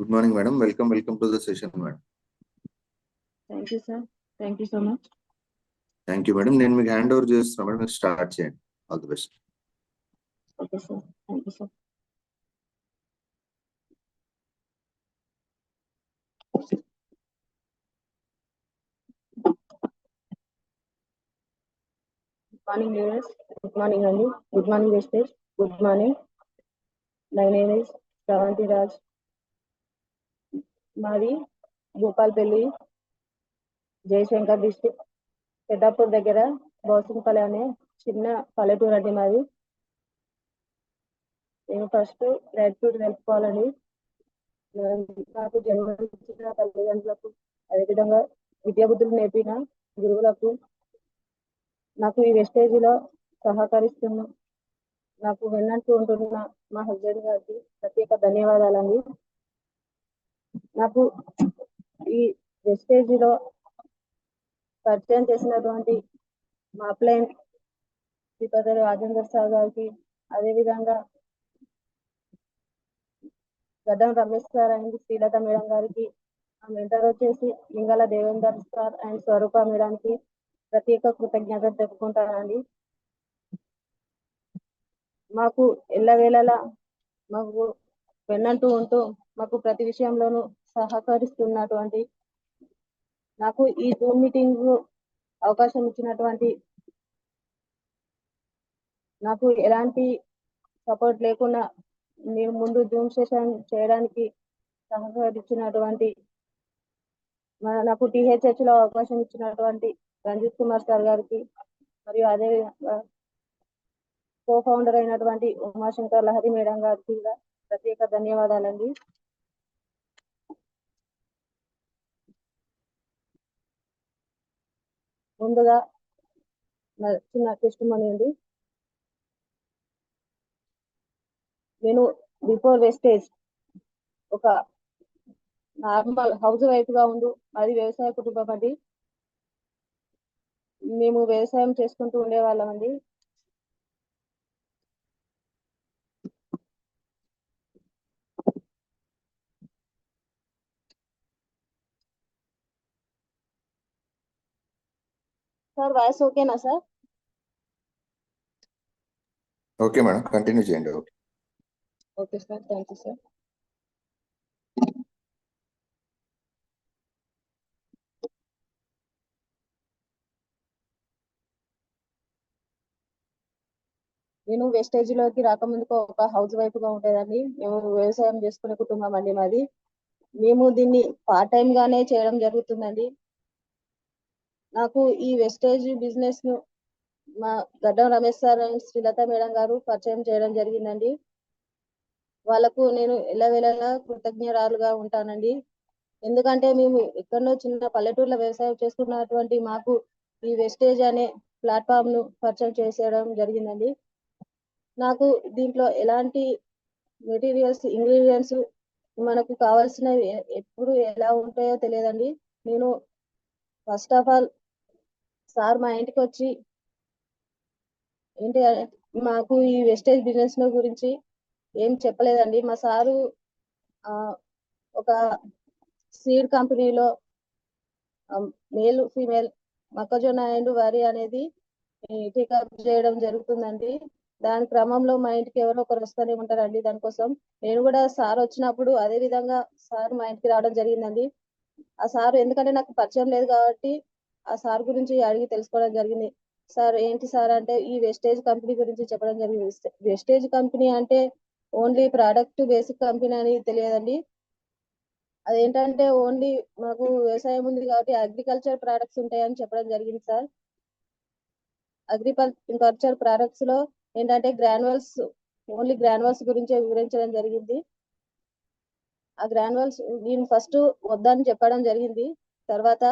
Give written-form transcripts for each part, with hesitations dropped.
Good morning, madam. Welcome to the session, madam. Thank you, sir. Thank you so much. Thank you, madam. నేను మీకు hand over చేస్తున్నాను madam. Start చేయండి. All the best. Okay, sir. Thank you, sir. Good morning, viewers. Good morning, Andy. Good morning, Vestage. Good morning. My name is Shravanti Raj. మాది Bhupalpally, Jayashankar district, Peddapur దగ్గర బౌసింగ్పల్లి అనే చిన్న పల్లెటూరు అండి మాది. నేను ఫస్ట్ గ్రాట్యూడ్ తెలుసుకోవాలని నాకు జన్మనిచ్చిన తల్లిదండ్రులకు, అదేవిధంగా విద్యాబుద్ధులు నేర్పిన గురువులకు, నాకు ఈ వెస్టేజీలో సహకరిస్తున్న, నాకు వెన్నంటూ ఉంటున్న మా హస్బెండ్ గారికి ప్రత్యేక ధన్యవాదాలండి. నాకు ఈ వెస్టేజీలో పరిచయం చేసినటువంటి మా అప్లైన్ శ్రీపతి రాజేందర్ సార్ గారికి, అదేవిధంగా గడ్డం Ramesh sir and Srilatha madam గారికి, ఆ మెంటర్ వచ్చేసి లింగాల దేవేందర్ సార్ అండ్ స్వరూప మేడానికి ప్రత్యేక కృతజ్ఞతలు చెప్పుకుంటానండి. మాకు ఎల్లవేళలా మాకు వెన్నంటూ ఉంటూ మాకు ప్రతి విషయంలోనూ సహకరిస్తున్నటువంటి, నాకు ఈ జూమ్ మీటింగ్ అవకాశం ఇచ్చినటువంటి, నాకు ఎలాంటి సపోర్ట్ లేకుండా నేను ముందు జూమ్ సెషన్ చేయడానికి సహకరించినటువంటి, నాకు THH లో అవకాశం ఇచ్చినటువంటి రంజిత్ కుమార్ సార్ గారికి, మరియు అదే కో ఫౌండర్ అయినటువంటి ఉమాశంకర్ లహరి మేడం గారికి కూడా ప్రత్యేక ధన్యవాదాలండి. ముందుగా చిన్న టెస్టిమనీ అండి. నేను బిఫోర్ వెస్టేజ్ ఒక నార్మల్ హౌస్ వైఫ్ గా ఉండు, అది వ్యవసాయ కుటుంబం అండి. మేము వ్యవసాయం చేసుకుంటూ ఉండేవాళ్ళం అండి. సార్ వాయిస్ ఓకేనా సార్? ఓకే మేడం, కంటిన్యూ చేయండి. Okay sir, thank you sir. నేను వెస్టేజ్లోకి రాకముందుకు ఒక హౌస్ వైఫ్ గా ఉండేదండి. మేము వ్యవసాయం చేసుకునే కుటుంబం అండి మాది. మేము దీన్ని పార్ట్ టైం గానే చేయడం జరుగుతుందండి. నాకు ఈ వెస్టేజ్ బిజినెస్ ను మా గడ్డం Ramesh sir and Srilatha madam గారు పరిచయం చేయడం జరిగిందండి. వాళ్ళకు నేను ఎల్లవేళలా కృతజ్ఞరాలుగా ఉంటానండి. ఎందుకంటే మేము ఎక్కడో చిన్న పల్లెటూరులో వ్యవసాయం చేసుకున్నటువంటి మాకు ఈ వెస్టేజ్ అనే ప్లాట్ఫామ్ ను పరిచయం చేసేయడం జరిగిందండి. నాకు దీంట్లో ఎలాంటి మెటీరియల్స్, ఇంగ్రీడియంట్స్ మనకు కావాల్సినవి ఎప్పుడు ఎలా ఉంటాయో తెలియదండి. నేను ఫస్ట్ ఆఫ్ ఆల్ సార్ మా ఇంటికి వచ్చి ఏంటి మాకు ఈ వెస్టేజ్ బిజినెస్ గురించి ఏం చెప్పలేదండి. మా సారు ఒక సీడ్ కంపెనీలో మేల్ ఫీమేల్ మొక్కజొన్న అండ్ వరి అనేది టేకప్ చేయడం జరుగుతుందండి. దాని క్రమంలో మా ఇంటికి ఎవరో ఒకరు వస్తూనే ఉంటారండి. దానికోసం నేను కూడా సార్ వచ్చినప్పుడు అదే విధంగా సార్ మా ఇంటికి రావడం జరిగిందండి. ఆ సార్ ఎందుకంటే నాకు పరిచయం లేదు కాబట్టి ఆ సార్ గురించి అడిగి తెలుసుకోవడం జరిగింది. సార్ ఏంటి సార్ అంటే ఈ వెస్టేజ్ కంపెనీ గురించి చెప్పడం జరిగింది. వెస్టేజ్ కంపెనీ అంటే ఓన్లీ ప్రోడక్ట్ బేసిక్ కంపెనీ అని తెలియదండి. అదేంటంటే ఓన్లీ మాకు వ్యవసాయం ఉంది కాబట్టి అగ్రికల్చర్ ప్రొడక్ట్స్ ఉంటాయని చెప్పడం జరిగింది సార్. అగ్రికల్చర్ ప్రొడక్ట్స్ లో ఏంటంటే గ్రాన్యువల్స్, ఓన్లీ గ్రాన్యువల్స్ గురించి వివరించడం జరిగింది. ఆ గ్రాన్యువల్స్ నేను ఫస్ట్ వద్దని చెప్పడం జరిగింది. తర్వాత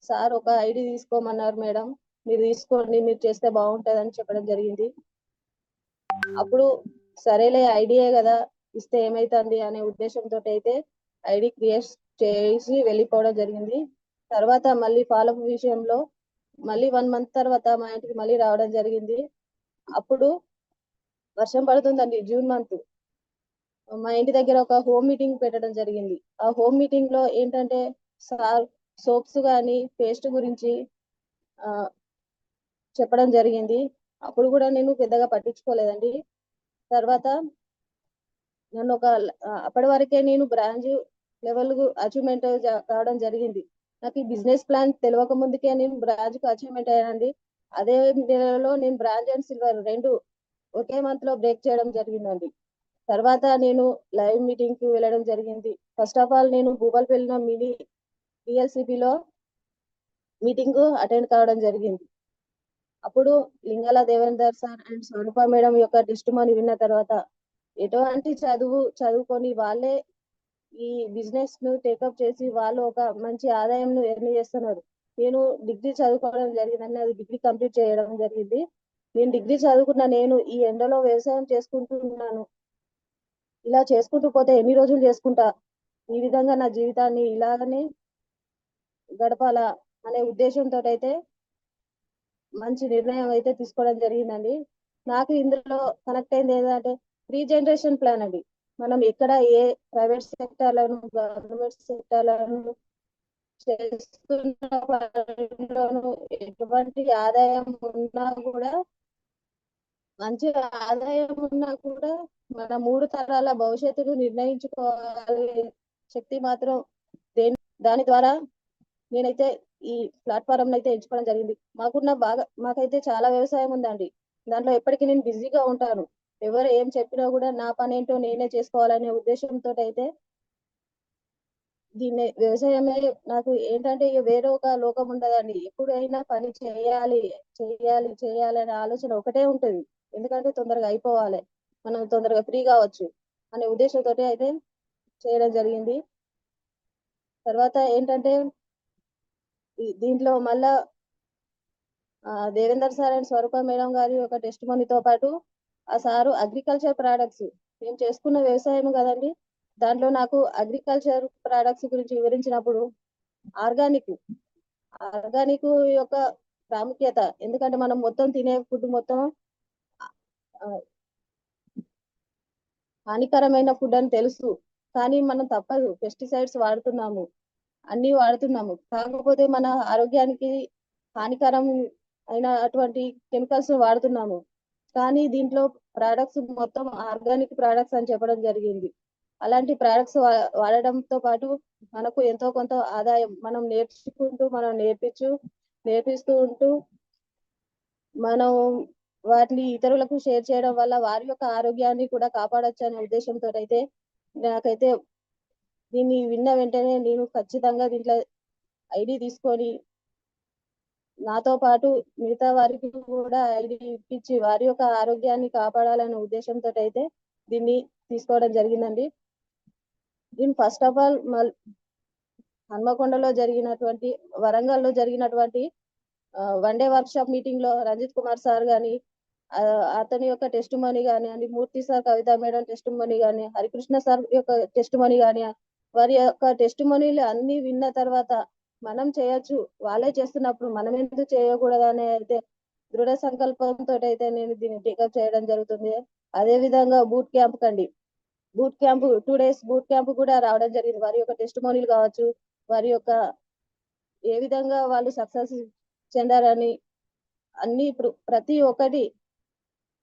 సార్ ఒక ఐడి తీసుకోమన్నారు, మేడం మీరు తీసుకోండి, మీరు చేస్తే బాగుంటుంది అని చెప్పడం జరిగింది. అప్పుడు సరేలే ఐడియే కదా, ఇస్తే ఏమైతుంది అనే ఉద్దేశంతో అయితే ఐడి క్రియేట్ చేసి వెళ్ళిపోవడం జరిగింది. తర్వాత మళ్ళీ ఫాలోఅప్ విషయంలో మళ్ళీ 1 month తర్వాత మా ఇంటికి మళ్ళీ రావడం జరిగింది. అప్పుడు వర్షం పడుతుందండి, జూన్ మంత్. మా ఇంటి దగ్గర ఒక హోమ్ మీటింగ్ పెట్టడం జరిగింది. ఆ హోమ్ మీటింగ్ లో ఏంటంటే సార్ సోప్స్ కానీ పేస్ట్ గురించి ఆ, చెప్పడం జరిగింది. అప్పుడు కూడా నేను పెద్దగా పట్టించుకోలేదండి. తర్వాత నన్ను అప్పటి వరకే నేను బ్రాంచ్ లెవెల్ అచీవ్మెంట్ కావడం జరిగింది. నాకు ఈ బిజినెస్ ప్లాన్ తెలియక ముందుకే నేను బ్రాంచ్ కు అచీవ్మెంట్ అయ్యానండి. అదే నెలలో నేను బ్రాంచ్ అండ్ సిల్వర్ రెండు ఒకే మంత్ లో బ్రేక్ చేయడం జరిగిందండి. తర్వాత నేను లైవ్ మీటింగ్ కి వెళ్ళడం జరిగింది. ఫస్ట్ ఆఫ్ ఆల్ నేను భూపాలపల్లిలో మినీ లో మీటింగ్ అటెండ్ కావడం జరిగింది. అప్పుడు Lingala Devender sir and Swaroopa madam యొక్క టెస్టిమోనీ విన్న తర్వాత ఎటువంటి చదువుకొని వాళ్ళే ఈ బిజినెస్ ను టేకప్ చేసి వాళ్ళు ఒక మంచి ఆదాయం ఎర్న్ చేస్తున్నారు. నేను డిగ్రీ చదువుకోవడం జరిగిందని అది డిగ్రీ కంప్లీట్ చేయడం జరిగింది. నేను డిగ్రీ చదువుకున్న నేను ఈ ఎండలో వ్యవసాయం చేసుకుంటున్నాను. ఇలా చేసుకుంటూ పోతే ఎన్ని రోజులు చేసుకుంటా, ఈ విధంగా నా జీవితాన్ని ఇలాగనే గడపాలా అనే ఉద్దేశంతో అయితే మంచి నిర్ణయం అయితే తీసుకోవడం జరిగిందండి. నాకు ఇందులో కనెక్ట్ అయింది ఏంటంటే జనరేషన్ ప్లాన్ అండి. మనం ఎక్కడ ఏ ప్రైవేట్ సెక్టార్లను గవర్నమెంట్ సెక్టార్లను చేస్తున్న పనిలోనూ ఎటువంటి ఆదాయం ఉన్నా కూడా మంచి ఆదాయం ఉన్నా కూడా మన 3 తరాల భవిష్యత్తును నిర్ణయించుకోవాలి శక్తి మాత్రం దాని ద్వారా నేనైతే ఈ ప్లాట్ఫారం అయితే ఎంచుకోవడం జరిగింది. మాకైతే చాలా వ్యవసాయం ఉందండి. దాంట్లో ఎప్పటికీ నేను బిజీగా ఉంటాను. ఎవరు ఏం చెప్పినా కూడా నా పని ఏంటో నేనే చేసుకోవాలనే ఉద్దేశంతో అయితే దీన్ని వ్యవసాయమే నాకు ఏంటంటే ఇక వేరే ఒక లోకం ఉండదండి. ఎప్పుడైనా పని చేయాలి చేయాలి చేయాలి అనే ఆలోచన ఒకటే ఉంటది. ఎందుకంటే తొందరగా అయిపోవాలి, మనం తొందరగా ఫ్రీ కావచ్చు అనే ఉద్దేశంతో అయితే చేయడం జరిగింది. తర్వాత ఏంటంటే దీంట్లో మళ్ళా Devender sir and Swaroopa madam గారి ఒక టెస్ట్ మనీతో పాటు ఆ సారు అగ్రికల్చర్ ప్రొడక్ట్స్ మేము చేసుకున్న వ్యవసాయం కదండి, దాంట్లో నాకు అగ్రికల్చర్ ప్రొడక్ట్స్ గురించి వివరించినప్పుడు ఆర్గానిక్ ఆర్గానిక్ యొక్క ప్రాముఖ్యత, ఎందుకంటే మనం మొత్తం తినే ఫుడ్ మొత్తం హానికరమైన ఫుడ్ అని తెలుసు, కానీ మనం తప్పదు, పెస్టిసైడ్స్ వాడుతున్నాము, అన్ని వాడుతున్నాము, కాకపోతే మన ఆరోగ్యానికి హానికరం అయిన అటువంటి కెమికల్స్ వాడుతున్నాము. కానీ దీంట్లో ప్రొడక్ట్స్ మొత్తం ఆర్గానిక్ ప్రొడక్ట్స్ అని చెప్పడం జరిగింది. అలాంటి ప్రొడక్ట్స్ వాడడంతో పాటు మనకు ఎంతో కొంత ఆదాయం మనం నేర్చుకుంటూ మనం నేర్పిస్తూ ఉంటూ మనం వాటిని ఇతరులకు షేర్ చేయడం వల్ల వారి యొక్క ఆరోగ్యాన్ని కూడా కాపాడొచ్చు అనే ఉద్దేశంతో అయితే నాకైతే దీన్ని విన్న వెంటనే నేను ఖచ్చితంగా దీంట్లో ఐడి తీసుకొని నాతో పాటు మిగతా వారికి కూడా ఐడి ఇప్పించి వారి యొక్క ఆరోగ్యాన్ని కాపాడాలనే ఉద్దేశంతో అయితే దీన్ని తీసుకోవడం జరిగిందండి. దీన్ని ఫస్ట్ ఆఫ్ ఆల్ హన్మకొండలో జరిగినటువంటి వరంగల్లో జరిగినటువంటి one day work shop meeting లో రంజిత్ కుమార్ సార్ గాని అతని యొక్క టెస్ట్ మనీ కానివ్వండి, మూర్తి సార్ కవిత మేడం టెస్ట్ మనీ కానీ, హరికృష్ణ సార్ యొక్క టెస్ట్ మనీ కానీ, వారి యొక్క టెస్ట్ మనీలు అన్ని విన్న తర్వాత మనం చేయొచ్చు, వాళ్ళే చేస్తున్నప్పుడు మనం ఎందుకు చేయకూడదు అనే అయితే దృఢ సంకల్పంతో అయితే నేను దీన్ని టేకప్ చేయడం జరుగుతుంది. అదే విధంగా బూట్ క్యాంప్ కండి, boot camp 2 days boot camp కూడా రావడం జరిగింది. వారి యొక్క టెస్ట్ మనీలు కావచ్చు, వారి యొక్క ఏ విధంగా వాళ్ళు సక్సెస్ చెందారని అన్ని ఇప్పుడు ప్రతి ఒక్కటి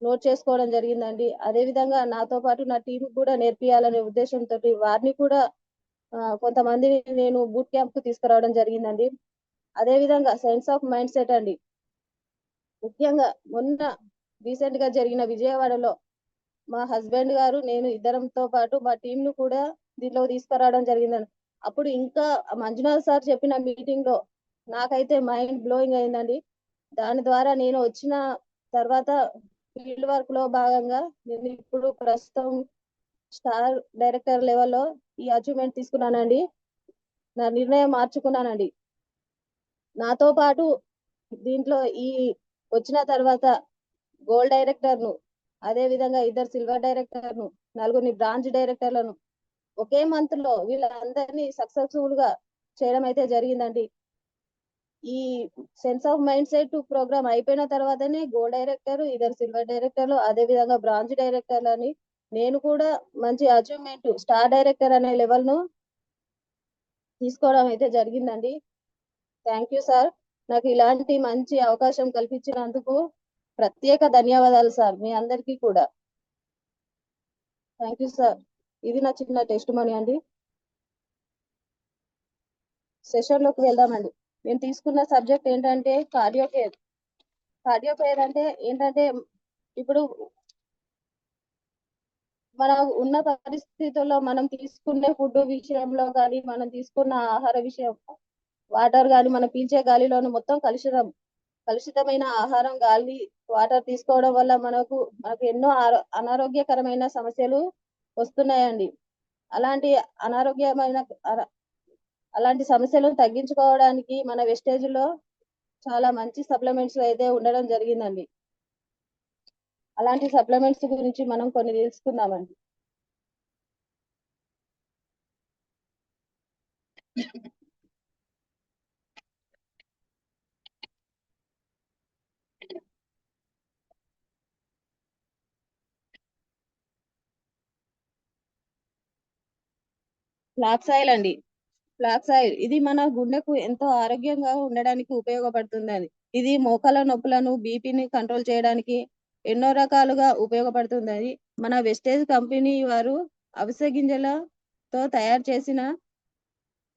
నోట్ చేసుకోవడం జరిగిందండి. అదే విధంగా నాతో పాటు నా టీం కూడా నేర్పియాలనే ఉద్దేశంతో వారిని కూడా కొంతమందిని నేను బూట్ క్యాంప్ కు తీసుకురావడం జరిగిందండి. అదే విధంగా సైన్స్ ఆఫ్ మైండ్ సెట్ అండి, ముఖ్యంగా మొన్న రీసెంట్ గా జరిగిన విజయవాడలో మా హస్బెండ్ గారు నేను ఇద్దరంతో పాటు మా టీం ను కూడా దీంట్లో తీసుకురావడం జరిగిందండి. అప్పుడు ఇంకా మంజునాథ్ సార్ చెప్పిన మీటింగ్ లో నాకైతే మైండ్ బ్లోయింగ్ అయిందండి. దాని ద్వారా నేను వచ్చిన తర్వాత ఫీల్డ్ వర్క్ లో భాగంగా నేను ఇప్పుడు ప్రస్తుతం స్టార్ డైరెక్టర్ లెవెల్లో ఈ అచీవ్మెంట్ తీసుకున్నానండి. నా నిర్ణయం మార్చుకున్నానండి. నాతో పాటు దీంట్లో ఈ వచ్చిన తర్వాత గోల్డ్ డైరెక్టర్ ను, అదే విధంగా 2 సిల్వర్ డైరెక్టర్ ను, 4 బ్రాంచ్ డైరెక్టర్లను ఒకే మంత్ లో వీళ్ళందరినీ సక్సెస్ఫుల్ గా చేయడం అయితే జరిగిందండి. ఈ sense of mind set program అయిపోయిన తర్వాతనే గోల్డ్ డైరెక్టర్, 2 సిల్వర్ డైరెక్టర్లు, అదే విధంగా బ్రాంచ్ డైరెక్టర్లని నేను కూడా మంచి అచీవ్మెంట్ స్టార్ డైరెక్టర్ అనే లెవెల్ ను తీసుకోవడం అయితే జరిగిందండి. Thank you sir. నాకు ఇలాంటి మంచి అవకాశం కల్పించినందుకు ప్రత్యేక ధన్యవాదాలు సార్ మీ అందరికీ కూడా. Thank you sir. ఇది నా చిన్న టెస్ట్ మనీ అండి. సెషన్ లోకి వెళ్దామండి. నేను తీసుకున్న సబ్జెక్ట్ ఏంటంటే కార్డియోకేర్. కార్డియోకేర్ అంటే ఏంటంటే ఇప్పుడు మన ఉన్న పరిస్థితుల్లో మనం తీసుకునే ఫుడ్ విషయంలో కానీ మనం తీసుకున్న ఆహార విషయం వాటర్ కానీ మనం పీల్చే గాలిలోని మొత్తం కలుషితమైన ఆహారం గాలి వాటర్ తీసుకోవడం వల్ల మనకు ఎన్నో అనారోగ్యకరమైన సమస్యలు వస్తున్నాయండి. అలాంటి అనారోగ్యమైన అలాంటి సమస్యలను తగ్గించుకోవడానికి మన వెస్టేజ్ లో చాలా మంచి సప్లిమెంట్స్ అయితే ఉండడం జరిగిందండి. అలాంటి సప్లిమెంట్స్ గురించి మనం కొన్ని తెలుసుకుందామండి. ఫ్లాక్స్ ఆయిల్ అండి. ఫ్లాక్స్ ఆయిల్ ఇది మన గుండెకు ఎంతో ఆరోగ్యంగా ఉండడానికి ఉపయోగపడుతుందని. ఇది మోకాల నొప్పులను బీపీని కంట్రోల్ చేయడానికి ఎన్నో రకాలుగా ఉపయోగపడుతుంది. మన వెస్టేజ్ కంపెనీ వారు అవిసె గింజలతో తయారు చేసిన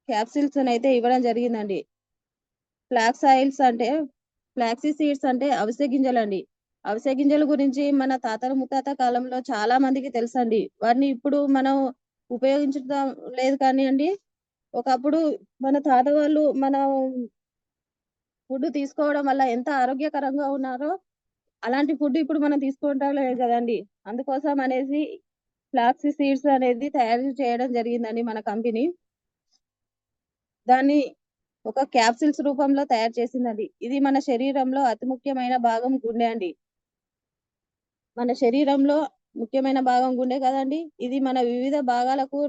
క్యాప్సిల్స్ అయితే ఇవ్వడం జరిగిందండి. ఫ్లాక్స్ ఆయిల్స్ అంటే ఫ్లాక్సీ సీడ్స్ అంటే అవిసె గింజలండి. అవిసె గింజల గురించి మన తాతల ముత్తాత కాలంలో చాలా మందికి తెలుసండి. వాటిని ఇప్పుడు మనం ఉపయోగించడం లేదు కానీ అండి ఒకప్పుడు మన తాత వాళ్ళు మన ఫుడ్ తీసుకోవడం వల్ల ఎంత ఆరోగ్యకరంగా ఉన్నారో అలాంటి ఫుడ్ ఇప్పుడు మనం తీసుకుంటాం లేదు కదండి. అందుకోసం అనేసి ఫ్లాక్సీ సీడ్స్ అనేది తయారు చేయడం జరిగిందండి మన కంపెనీ. దాన్ని ఒక క్యాప్సిల్స్ రూపంలో తయారు చేసిందండి. ఇది మన శరీరంలో అతి ముఖ్యమైన భాగం గుండె అండి. మన శరీరంలో ముఖ్యమైన భాగం గుండె కదండి. ఇది మన వివిధ భాగాలకు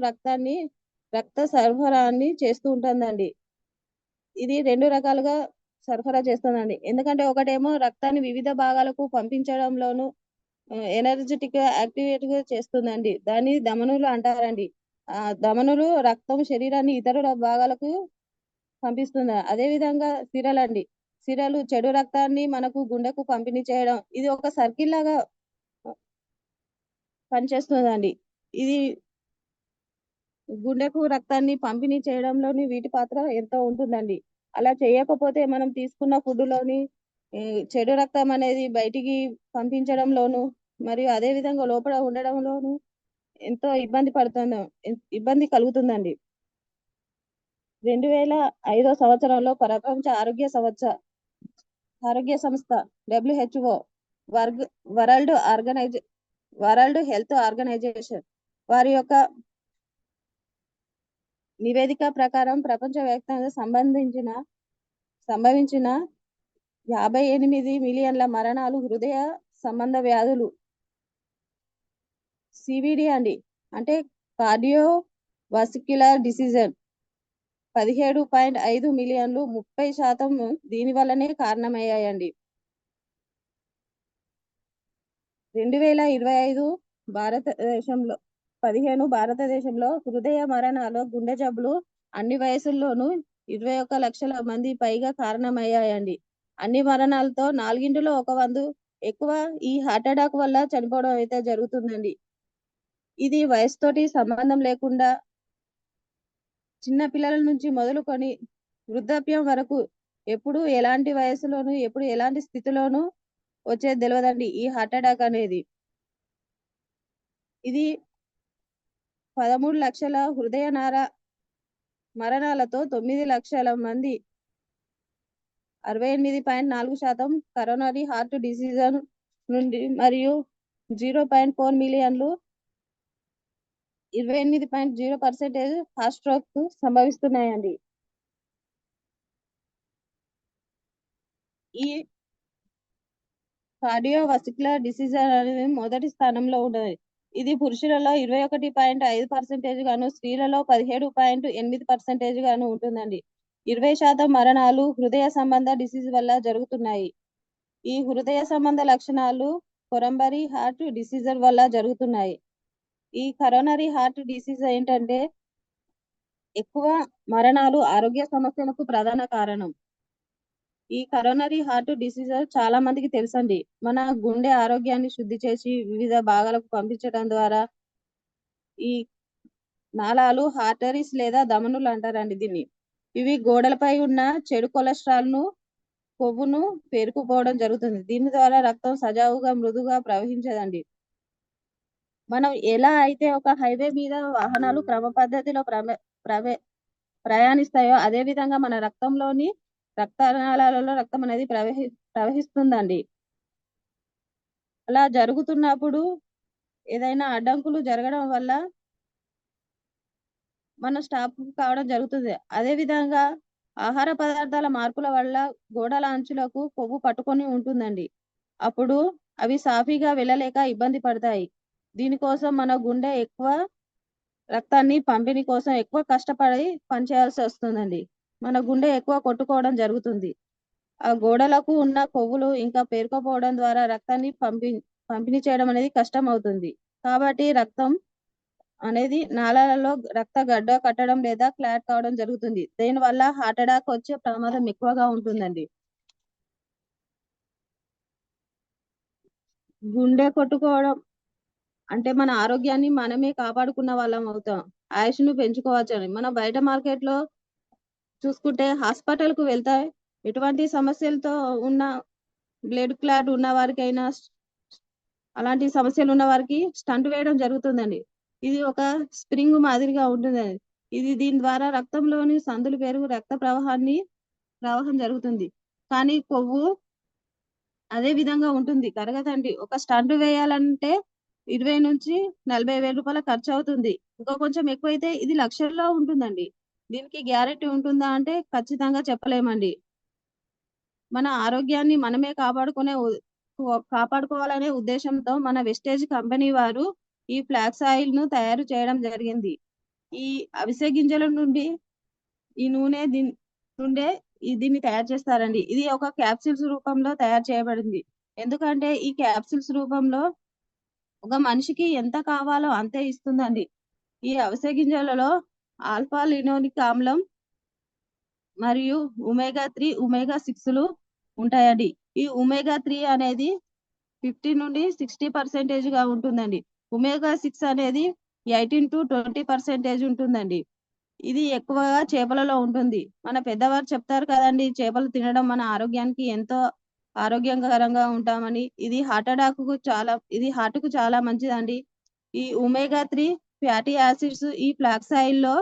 రక్త సరఫరాని చేస్తూ ఉంటుందండి. ఇది రెండు రకాలుగా సరఫరా చేస్తుందండి. ఎందుకంటే ఒకటేమో రక్తాన్ని వివిధ భాగాలకు పంపించడంలోను ఎనర్జెటిక్ యాక్టివేట్ గా చేస్తుందండి. దాన్ని ధమనులు అంటారండి. ధమనులు రక్తం శరీరాన్ని ఇతర భాగాలకు పంపిస్తుంది. అదే విధంగా సిరలండి. సిరలు చెడు రక్తాన్ని మనకు గుండెకు పంపిణీ చేయడం ఇది ఒక సర్కిల్ లాగా పనిచేస్తుందండి. ఇది గుండెకు రక్తాన్ని పంపిణీ చేయడంలోని వీటి పాత్ర ఎంతో ఉంటుందండి. అలా చేయకపోతే మనం తీసుకున్న ఫుడ్ లోని చెడు రక్తం అనేది బయటికి పంపించడంలోను మరియు అదే విధంగా లోపల ఉండడంలోను ఎంతో ఇబ్బంది కలుగుతుందండి. 2005 సంవత్సరంలో ప్రపంచ ఆరోగ్య సంస్థ WHO వరల్డ్ హెల్త్ ఆర్గనైజేషన్ వారి యొక్క నివేదిక ప్రకారం ప్రపంచవ్యాప్తంగా సంభవించిన 58 మిలియన్ల మరణాలు హృదయ సంబంధ వ్యాధులు సివిడి అండి. అంటే కార్డియో వాస్క్యులర్ డిసీజ్ 17.5 మిలియన్లు 30% దీని వల్లనే కారణమయ్యాయండి. 2025 భారతదేశంలో హృదయ మరణాలు గుండె జబ్బులు అన్ని వయసుల్లోనూ 21 లక్షల మంది పైగా కారణమయ్యాయండి. అన్ని మరణాలతో 4 ఒక వంతు ఎక్కువ ఈ హార్ట్ అటాక్ వల్ల చనిపోవడం అయితే జరుగుతుందండి. ఇది వయసుతోటి సంబంధం లేకుండా చిన్న పిల్లల నుంచి మొదలుకొని వృద్ధాప్యం వరకు ఎప్పుడు ఎలాంటి వయసులోను ఎప్పుడు ఎలాంటి స్థితిలోనూ వచ్చేది తెలియదండి ఈ హార్ట్ అటాక్ అనేది. ఇది 13 లక్షల హృదయ మరణాలతో 9 లక్షల మంది 68.4% కరోనరీ హార్ట్ డిసీజ్ నుండి మరియు 0.4 మిలియన్లు 28.0% హార్ట్ స్ట్రోక్ సంభవిస్తున్నాయండి. ఈ కార్డియోవాస్కులర్ డిసీజ్ అనేది మొదటి స్థానంలో ఉన్నది. ఇది పురుషులలో 21.5% గాను స్త్రీలలో 17.8% గాను ఉంటుందండి. 20% మరణాలు హృదయ సంబంధ డిసీజ్ వల్ల జరుగుతున్నాయి. ఈ హృదయ సంబంధ లక్షణాలు కొరంబరీ హార్ట్ డిసీజ్ వల్ల జరుగుతున్నాయి. ఈ కరోనరీ హార్ట్ డిసీజ్ ఏంటంటే ఎక్కువ మరణాలు ఆరోగ్య సమస్యలకు ప్రధాన కారణం. ఈ కరోనరీ హార్ట్ డిసీజ్ చాలా మందికి తెలుసండి. మన గుండె ఆరోగ్యాన్ని శుద్ధి చేసి వివిధ భాగాలకు పంపించడం ద్వారా ఈ నాళాలు హార్టరీస్ లేదా ధమనులు అంటారండి దీన్ని. ఇవి గోడలపై ఉన్న చెడు కొలెస్ట్రాల్ ను కొవ్వును పేరుకుపోవడం జరుగుతుంది. దీని ద్వారా రక్తం సజావుగా మృదుగా ప్రవహించదండి. మనం ఎలా అయితే ఒక హైవే మీద వాహనాలు క్రమ పద్ధతిలో ప్రయాణిస్తాయో అదే విధంగా మన రక్తంలోని రక్తనాళాలలో రక్తం అనేది ప్రవహిస్తుందండి. అలా జరుగుతున్నప్పుడు ఏదైనా అడ్డంకులు జరగడం వల్ల మనం స్టాప్ కావడం జరుగుతుంది. అదే విధంగా ఆహార పదార్థాల మార్పుల వల్ల గోడల అంచులకు కొవ్వు పట్టుకొని ఉంటుందండి. అప్పుడు అవి సాఫీగా వెళ్ళలేక ఇబ్బంది పడతాయి. దీనికోసం మన గుండె ఎక్కువ రక్తాన్ని పంపిణీ కోసం ఎక్కువ కష్టపడి పనిచేయాల్సి వస్తుందండి. మన గుండె ఎక్కువ కొట్టుకోవడం జరుగుతుంది. ఆ గోడలకు ఉన్న కొవ్వులు ఇంకా పేరుకుపోవడం ద్వారా రక్తాన్ని పంపిణీ చేయడం అనేది కష్టం అవుతుంది. కాబట్టి రక్తం అనేది నాళాలలో రక్త గడ్డ కట్టడం లేదా క్లాట్ కావడం జరుగుతుంది. దీనివల్ల హార్ట్ అటాక్ వచ్చే ప్రమాదం ఎక్కువగా ఉంటుందండి. గుండె కొట్టుకోవడం అంటే మన ఆరోగ్యాన్ని మనమే కాపాడుకున్న వాళ్ళం అవుతాం. ఆయుష్ను పెంచుకోవచ్చు అని. మన బయట మార్కెట్ లో చూసుకుంటే హాస్పిటల్ కు వెళ్తే ఎటువంటి సమస్యలతో ఉన్న బ్లడ్ క్లాట్ ఉన్న వారికైనా అలాంటి సమస్యలు ఉన్న వారికి స్టంట్ వేయడం జరుగుతుందండి. ఇది ఒక స్ప్రింగ్ మాదిరిగా ఉంటుందండి. దీని ద్వారా రక్తంలోని సందులు పెరుగు రక్త ప్రవాహం జరుగుతుంది. కానీ కొవ్వు అదే విధంగా ఉంటుంది, కరగదండి. ఒక స్టంట్ వేయాలంటే 20 నుంచి 40 వేల రూపాయల ఖర్చు అవుతుంది. ఇంకా కొంచెం ఎక్కువైతే ఇది లక్షల్లో ఉంటుందండి. దీనికి గ్యారెంటీ ఉంటుందా అంటే ఖచ్చితంగా చెప్పలేమండి. మన ఆరోగ్యాన్ని మనమే కాపాడుకోవాలనే ఉద్దేశంతో మన వెస్టేజ్ కంపెనీ వారు ఈ ఫ్లాక్స్ ఆయిల్ ను తయారు చేయడం జరిగింది. ఈ అవిసె గింజల నుండి ఈ నూనె నుండే దీన్ని తయారు చేస్తారండి. ఇది ఒక క్యాప్సిల్స్ రూపంలో తయారు చేయబడింది. ఎందుకంటే ఈ క్యాప్సిల్స్ రూపంలో ఒక మనిషికి ఎంత కావాలో అంతే ఇస్తుందండి. ఈ అవిసె గింజలలో ఆల్ఫా లినోలిక్ ఆమ్లం మరియు ఒమేగా 3 ఒమేగా 6లు ఉంటాయండి. ఈ ఒమేగా 3 అనేది 50 నుండి 60% గా ఉంటుందండి. ఒమేగా 6 అనేది 18 to 20% ఉంటుందండి. ఇది ఎక్కువగా చేపలలో ఉంటుంది. మన పెద్దవారు చెప్తారు కదండి, చేపలు తినడం మన ఆరోగ్యానికి ఎంతో ఆరోగ్యకరంగా ఉంటామని. ఇది హార్ట్ కు చాలా మంచిదండి. ఈ ఒమేగా 3 ఫ్యాటీ యాసిడ్స్ ఈ ఫ్లాక్స్ ఆయిల్ లో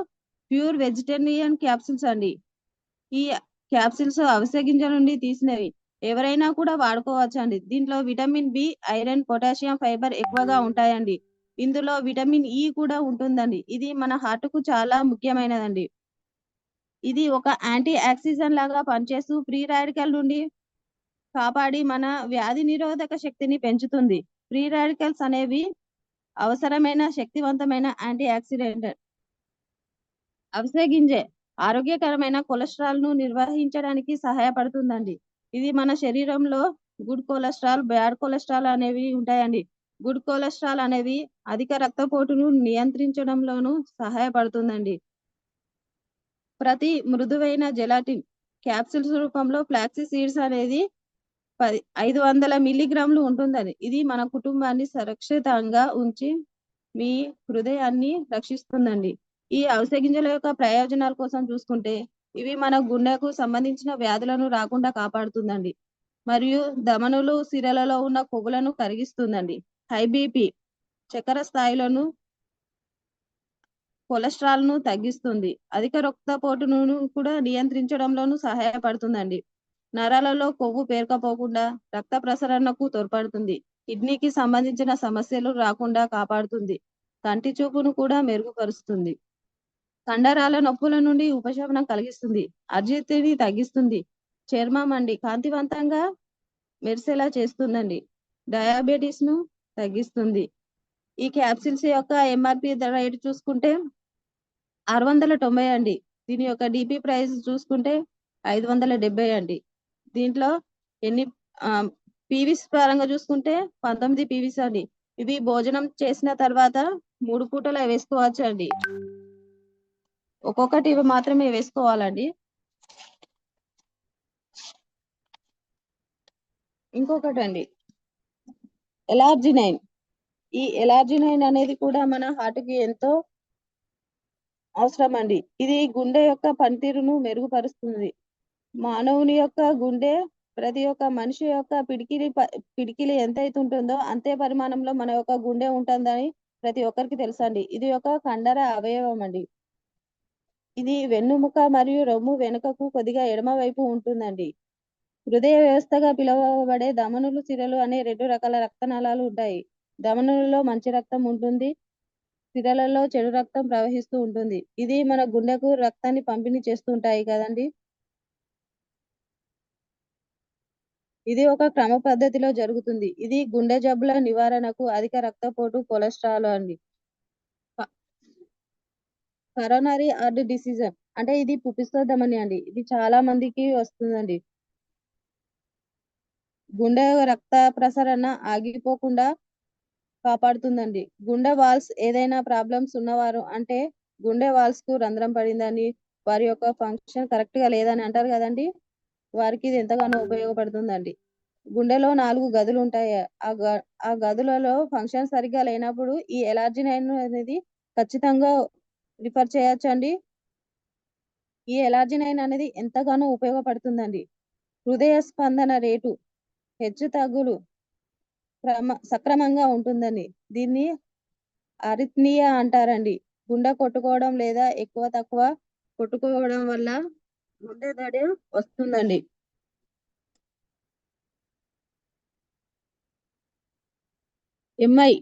ప్యూర్ వెజిటేరియన్ క్యాప్సిల్స్ అండి. ఈ క్యాప్సిల్స్ అవిసె గింజ నుండి తీసినవి. ఎవరైనా కూడా వాడుకోవచ్చు అండి. దీంట్లో vitamin B, iron, potassium, fibre ఎక్కువగా ఉంటాయండి. ఇందులో విటమిన్ ఇ కూడా ఉంటుందండి. ఇది మన హార్ట్ కు చాలా ముఖ్యమైనదండి. ఇది ఒక యాంటీ ఆక్సిజన్ లాగా పనిచేస్తూ ఫ్రీ రాడికల్ నుండి కాపాడి మన వ్యాధి నిరోధక శక్తిని పెంచుతుంది. ఫ్రీ రాడికల్స్ అనేవి అవసరమైన శక్తివంతమైన యాంటీ ఆక్సిడెంట్. అవిసె గింజ ఆరోగ్యకరమైన కొలెస్ట్రాల్ ను నిర్వహించడానికి సహాయపడుతుందండి. ఇది మన శరీరంలో గుడ్ కొలెస్ట్రాల్, బ్యాడ్ కొలెస్ట్రాల్ అనేవి ఉంటాయండి. గుడ్ కొలెస్ట్రాల్ అనేవి అధిక రక్తపోటును నియంత్రించడంలోనూ సహాయపడుతుందండి. ప్రతి మృదువైన జెలాటిన్ క్యాప్సిల్స్ రూపంలో ఫ్లాక్సీ సీడ్స్ అనేది 500 మిల్లీగ్రాములు ఉంటుందని. ఇది మన కుటుంబాన్ని సురక్షితంగా ఉంచి మీ హృదయాన్ని రక్షిస్తుందండి. ఈ అవిసె గింజల యొక్క ప్రయోజనాల కోసం చూసుకుంటే ఇవి మన గుండెకు సంబంధించిన వ్యాధులను రాకుండా కాపాడుతుందండి. మరియు ధమనులు, సిరలలో ఉన్న కొవ్వులను కరిగిస్తుందండి. హై బీపీ, చక్కెర స్థాయిలను, కొలెస్ట్రాల్ ను తగ్గిస్తుంది. అధిక రక్తపోటును కూడా నియంత్రించడంలోనూ సహాయపడుతుందండి. నరాలలో కొవ్వు పేరుకపోకుండా రక్త ప్రసరణకు తోడ్పడుతుంది. కిడ్నీకి సంబంధించిన సమస్యలు రాకుండా కాపాడుతుంది. కంటి చూపును కూడా మెరుగుపరుస్తుంది. కండరాల నొప్పుల నుండి ఉపశమనం కలిగిస్తుంది. అజీర్తిని తగ్గిస్తుంది. చర్మం అండి కాంతివంతంగా మెరిసేలా చేస్తుందండి. డయాబెటీస్ ను తగ్గిస్తుంది. ఈ క్యాప్సిల్స్ యొక్క ఎంఆర్పి రేట్ చూసుకుంటే 690 అండి. దీని యొక్క డిపి ప్రైస్ చూసుకుంటే 570 అండి. దీంట్లో ఎన్ని పీవీస్ పరంగా చూసుకుంటే 19 పీవీస్ అండి. ఇవి భోజనం చేసిన తర్వాత 3 పూటలు వేసుకోవచ్చు అండి. ఒక్కొక్కటి ఇవి మాత్రమే వేసుకోవాలండి. ఇంకొకటి అండి, ఎలార్జినైన్. ఈ ఎలార్జినైన్ అనేది కూడా మన హార్ట్ కి ఎంతో అవసరం అండి. ఇది గుండె యొక్క పనితీరును మెరుగుపరుస్తుంది. మానవుని యొక్క గుండె ప్రతి ఒక్క మనిషి యొక్క పిడికిలి ఎంతైతే ఉంటుందో అంతే పరిమాణంలో మన యొక్క గుండె ఉంటుందని ప్రతి ఒక్కరికి తెలుసండి. ఇది ఒక కండర అవయవం అండి. ఇది వెన్నుముక మరియు రొమ్ము వెనుకకు కొద్దిగా ఎడమ వైపు ఉంటుందండి. హృదయ వ్యవస్థగా పిలువబడే ధమనులు, సిరలు అనే 2 రకాల రక్తనాళాలు ఉంటాయి. ధమనులలో మంచి రక్తం ఉంటుంది, సిరలలో చెడు రక్తం ప్రవహిస్తూ ఉంటుంది. ఇది మన గుండెకు రక్తాన్ని పంపిణీ చేస్తూ ఉంటాయి కదండి. ఇది ఒక క్రమ పద్ధతిలో జరుగుతుంది. ఇది గుండె జబ్బుల నివారణకు, అధిక రక్తపోటు, కొలెస్ట్రాల్ అండి. కరోనరీ హార్ట్ డిసీజ్ అంటే ఇది పుపిస్తోదమని అండి. ఇది చాలా మందికి వస్తుందండి. గుండె రక్త ప్రసరణ ఆగిపోకుండా కాపాడుతుందండి. గుండె వాల్స్ ఏదైనా ప్రాబ్లమ్స్ ఉన్నవారు, అంటే గుండె వాల్స్ కు రంధ్రం పడిందని, వారి యొక్క ఫంక్షన్ కరెక్ట్ గా లేదని అంటారు కదండి, వారికి ఇది ఎంతగానో ఉపయోగపడుతుందండి. గుండెలో 4 గదులు ఉంటాయి. ఆ గదులలో ఫంక్షన్ సరిగ్గా లేనప్పుడు ఈ ఎలార్జినైన్ అనేది ఖచ్చితంగా రిఫర్ చేయొచ్చండి. ఈ ఎలార్జినైన్ అనేది ఎంతగానో ఉపయోగపడుతుందండి. హృదయ స్పందన రేటు హెచ్చు తగ్గులు సక్రమంగా ఉంటుందండి. దీన్ని అరిథ్మియా అంటారండి. గుండె కొట్టుకోవడం లేదా ఎక్కువ తక్కువ కొట్టుకోవడం వల్ల గుండె దడి వస్తుందండి. ఎంఐ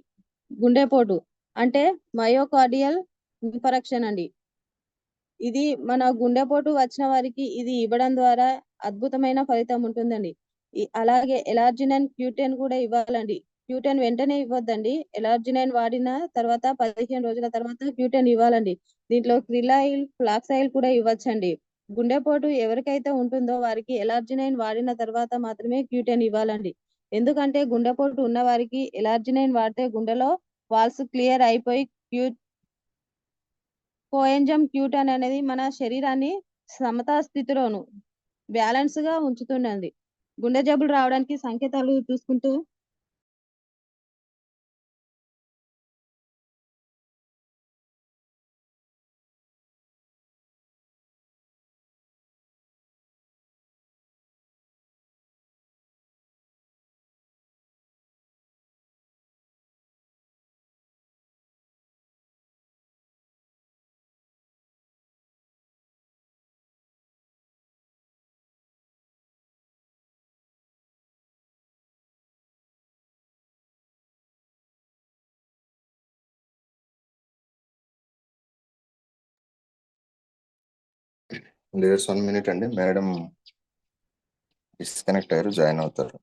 గుండెపోటు అంటే మయోకార్డియల్ ఇన్ఫారక్షన్ అండి. ఇది మన గుండెపోటు వచ్చిన వారికి ఇది ఇవ్వడం ద్వారా అద్భుతమైన ఫలితం ఉంటుందండి. అలాగే ఎలార్జినైన్ క్యూటెన్ కూడా ఇవ్వాలండి. క్యూటెన్ వెంటనే ఇవ్వద్దండి. ఎలార్జినైన్ వాడిన తర్వాత 15 రోజుల తర్వాత క్యూటెన్ ఇవ్వాలండి. దీంట్లో క్రిలాయిల్, ఫ్లాక్సైల్ కూడా ఇవ్వచ్చండి. గుండెపోటు ఎవరికైతే ఉంటుందో వారికి ఎలార్జినైన్ వాడిన తర్వాత మాత్రమే క్యూటెన్ ఇవ్వాలండి. ఎందుకంటే గుండెపోటు ఉన్న వారికి ఎలార్జినైన్ వాడితే గుండెలో వాల్స్ క్లియర్ అయిపోయి కోఎంజైమ్ క్యూటెన్ అనేది మన శరీరాన్ని సమతా స్థితిలోను బ్యాలెన్స్ గా ఉంచుతుందండి. గుండె జబ్బులు రావడానికి సంకేతాలు చూసుకుంటూ లీడర్స్ 1 minute అండి. మేడం డిస్కనెక్ట్ అయ్యారు, జాయిన్ అవుతారు.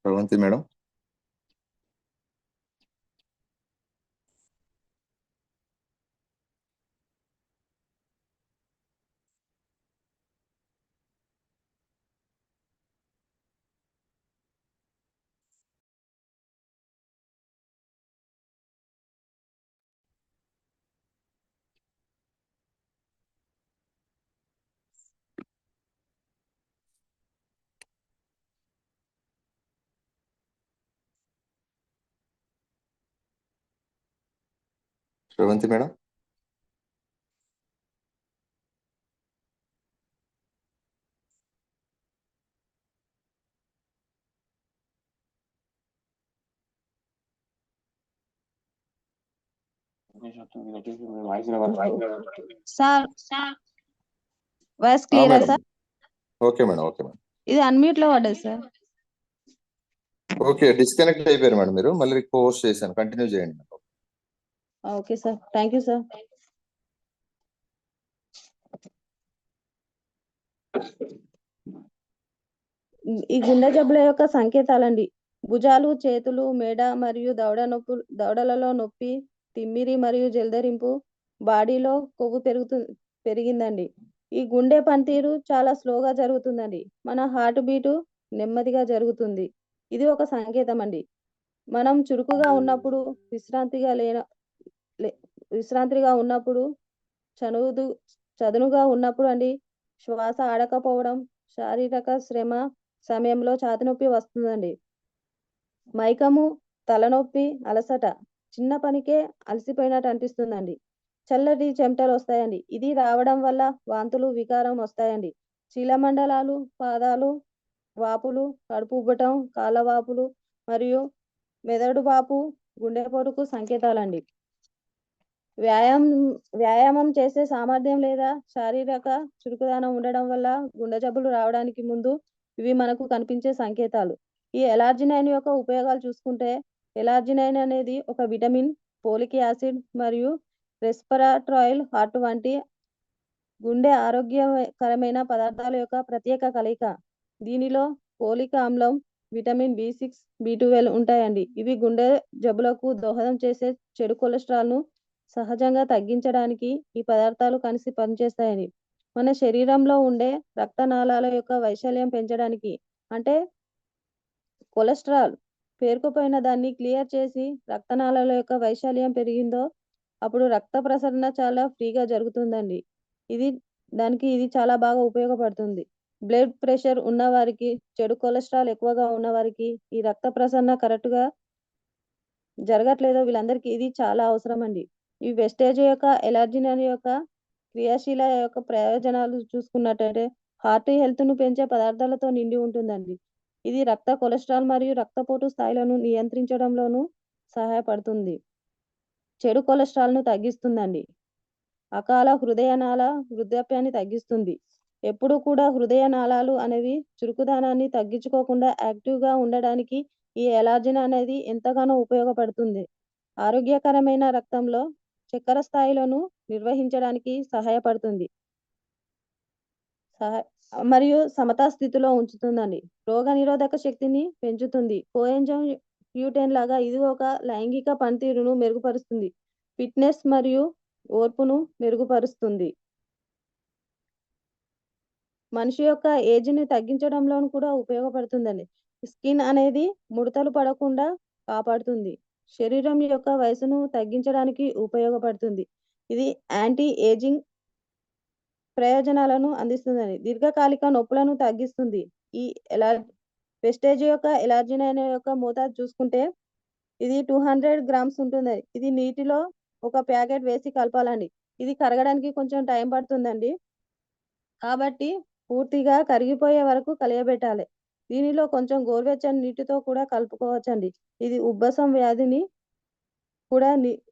Sravanthi madam. Sravanthi madam. Sir voice క్లియరా sir? Okay madam, okay madam. ఇది అన్మ్యూట్ లో పడ్డది సార్. ఓకే, డిస్కనెక్ట్ అయిపోయారు మేడం. మీరు మళ్ళీ పోస్ట్ చేశాను, కంటిన్యూ చేయండి. Okay sir, thank you sir. ఈ గుండె జబ్బుల యొక్క సంకేతాలండి. భుజాలు, చేతులు, మెడ మరియు దవడలలో నొప్పి, తిమ్మిరి మరియు జలదరింపు, బాడీలో కొవ్వు పెరిగిందండి. ఈ గుండె పనితీరు చాలా స్లోగా జరుగుతుందండి. మన హార్ట్ బీటు నెమ్మదిగా జరుగుతుంది. ఇది ఒక సంకేతం అండి. మనం చురుకుగా ఉన్నప్పుడు, విశ్రాంతిగా ఉన్నప్పుడు, చదునుగా ఉన్నప్పుడు అండి, శ్వాస ఆడకపోవడం, శారీరక శ్రమ సమయంలో ఛాతి నొప్పి వస్తుందండి. మైకము, తలనొప్పి, అలసట, చిన్న పనికే అలసిపోయినట్టు అనిపిస్తుందండి. చల్లటి చెమటలు వస్తాయండి. ఇది రావడం వల్ల వాంతులు, వికారం వస్తాయండి. చీలమండలాలు, పాదాలు వాపులు, కడుపు ఉబ్బటం, కాళ్ళ వాపులు మరియు మెదడు వాపు గుండెపోటుకు సంకేతాలండి. వ్యాయామం చేసే సామర్థ్యం లేదా శారీరక చురుకుదనం ఉండడం వల్ల గుండె జబ్బులు రావడానికి ముందు ఇవి మనకు కనిపించే సంకేతాలు. ఈ ఎలార్జినైన్ యొక్క ఉపయోగాలు చూసుకుంటే, ఎలార్జినైన్ అనేది ఒక విటమిన్, ఫోలిక్ యాసిడ్ మరియు రెస్వెరాట్రాల్ హార్ట్ వంటి గుండె ఆరోగ్యకరమైన పదార్థాల యొక్క ప్రత్యేక కలయిక. దీనిలో ఫోలిక్ ఆమ్లం, విటమిన్ B6, B12 ఉంటాయండి. ఇవి గుండె జబ్బులకు దోహదం చేసే చెడు కొలెస్ట్రాల్ను సహజంగా తగ్గించడానికి ఈ పదార్థాలు కలిసి పనిచేస్తాయని. మన శరీరంలో ఉండే రక్తనాళాల యొక్క వైశాల్యం పెంచడానికి, అంటే కొలెస్ట్రాల్ పేరుకుపోయిన దాన్ని క్లియర్ చేసి రక్తనాళాల యొక్క వైశాల్యం పెరిగిందో అప్పుడు రక్త ప్రసరణ చాలా ఫ్రీగా జరుగుతుందండి. ఇది చాలా బాగా ఉపయోగపడుతుంది. బ్లడ్ ప్రెషర్ ఉన్న వారికి, చెడు కొలెస్ట్రాల్ ఎక్కువగా ఉన్న వారికి, ఈ రక్త ప్రసరణ కరెక్ట్గా జరగట్లేదో వీళ్ళందరికీ ఇది చాలా అవసరం అండి. ఈ వెస్టేజ్ యొక్క ఎలార్జినైన్ యొక్క క్రియాశీల యొక్క ప్రయోజనాలు చూసుకున్నట్టయితే, హార్ట్ హెల్త్ను పెంచే పదార్థాలతో నిండి ఉంటుందండి. ఇది రక్త కొలెస్ట్రాల్ మరియు రక్తపోటు స్థాయిలను నియంత్రించడంలోనూ సహాయపడుతుంది. చెడు కొలెస్ట్రాల్ను తగ్గిస్తుందండి. అకాల హృదయనాళ వృద్ధాప్యాన్ని తగ్గిస్తుంది. ఎప్పుడు కూడా హృదయ నాళాలు అనేవి చురుకుదనాన్ని తగ్గించుకోకుండా యాక్టివ్గా ఉండడానికి ఈ ఎలార్జిన్ అనేది ఎంతగానో ఉపయోగపడుతుంది. ఆరోగ్యకరమైన రక్తంలో చక్కెర స్థాయిలను నిర్వహించడానికి సహాయపడుతుంది మరియు సమతా స్థితిలో ఉంచుతుందండి. రోగ నిరోధక శక్తిని పెంచుతుంది. కోఎంజైమ్ Q10 లాగా ఇది ఒక లైంగిక పనితీరును మెరుగుపరుస్తుంది. ఫిట్నెస్ మరియు ఓర్పును మెరుగుపరుస్తుంది. మనిషి యొక్క ఏజ్ని తగ్గించడంలో కూడా ఉపయోగపడుతుందండి. స్కిన్ అనేది ముడతలు పడకుండా కాపాడుతుంది. శరీరం యొక్క వయసును తగ్గించడానికి ఉపయోగపడుతుంది. ఇది యాంటీ ఏజింగ్ ప్రయోజనాలను అందిస్తుందండి. దీర్ఘకాలిక నొప్పులను తగ్గిస్తుంది. ఈ వెస్టేజ్ యొక్క ఎలార్జినైన్ యొక్క మోతాదు చూసుకుంటే ఇది 200 గ్రామ్స్ ఉంటుంది. ఇది నీటిలో ఒక ప్యాకెట్ వేసి కలపాలండి. ఇది కరగడానికి కొంచెం టైం పడుతుందండి. కాబట్టి పూర్తిగా కరిగిపోయే వరకు కలియబెట్టాలి. దీనిలో కొంచెం గోరువెచ్చని నీటితో కూడా కలుపుకోవచ్చండి. ఇది ఉబ్బసం వ్యాధిని కూడా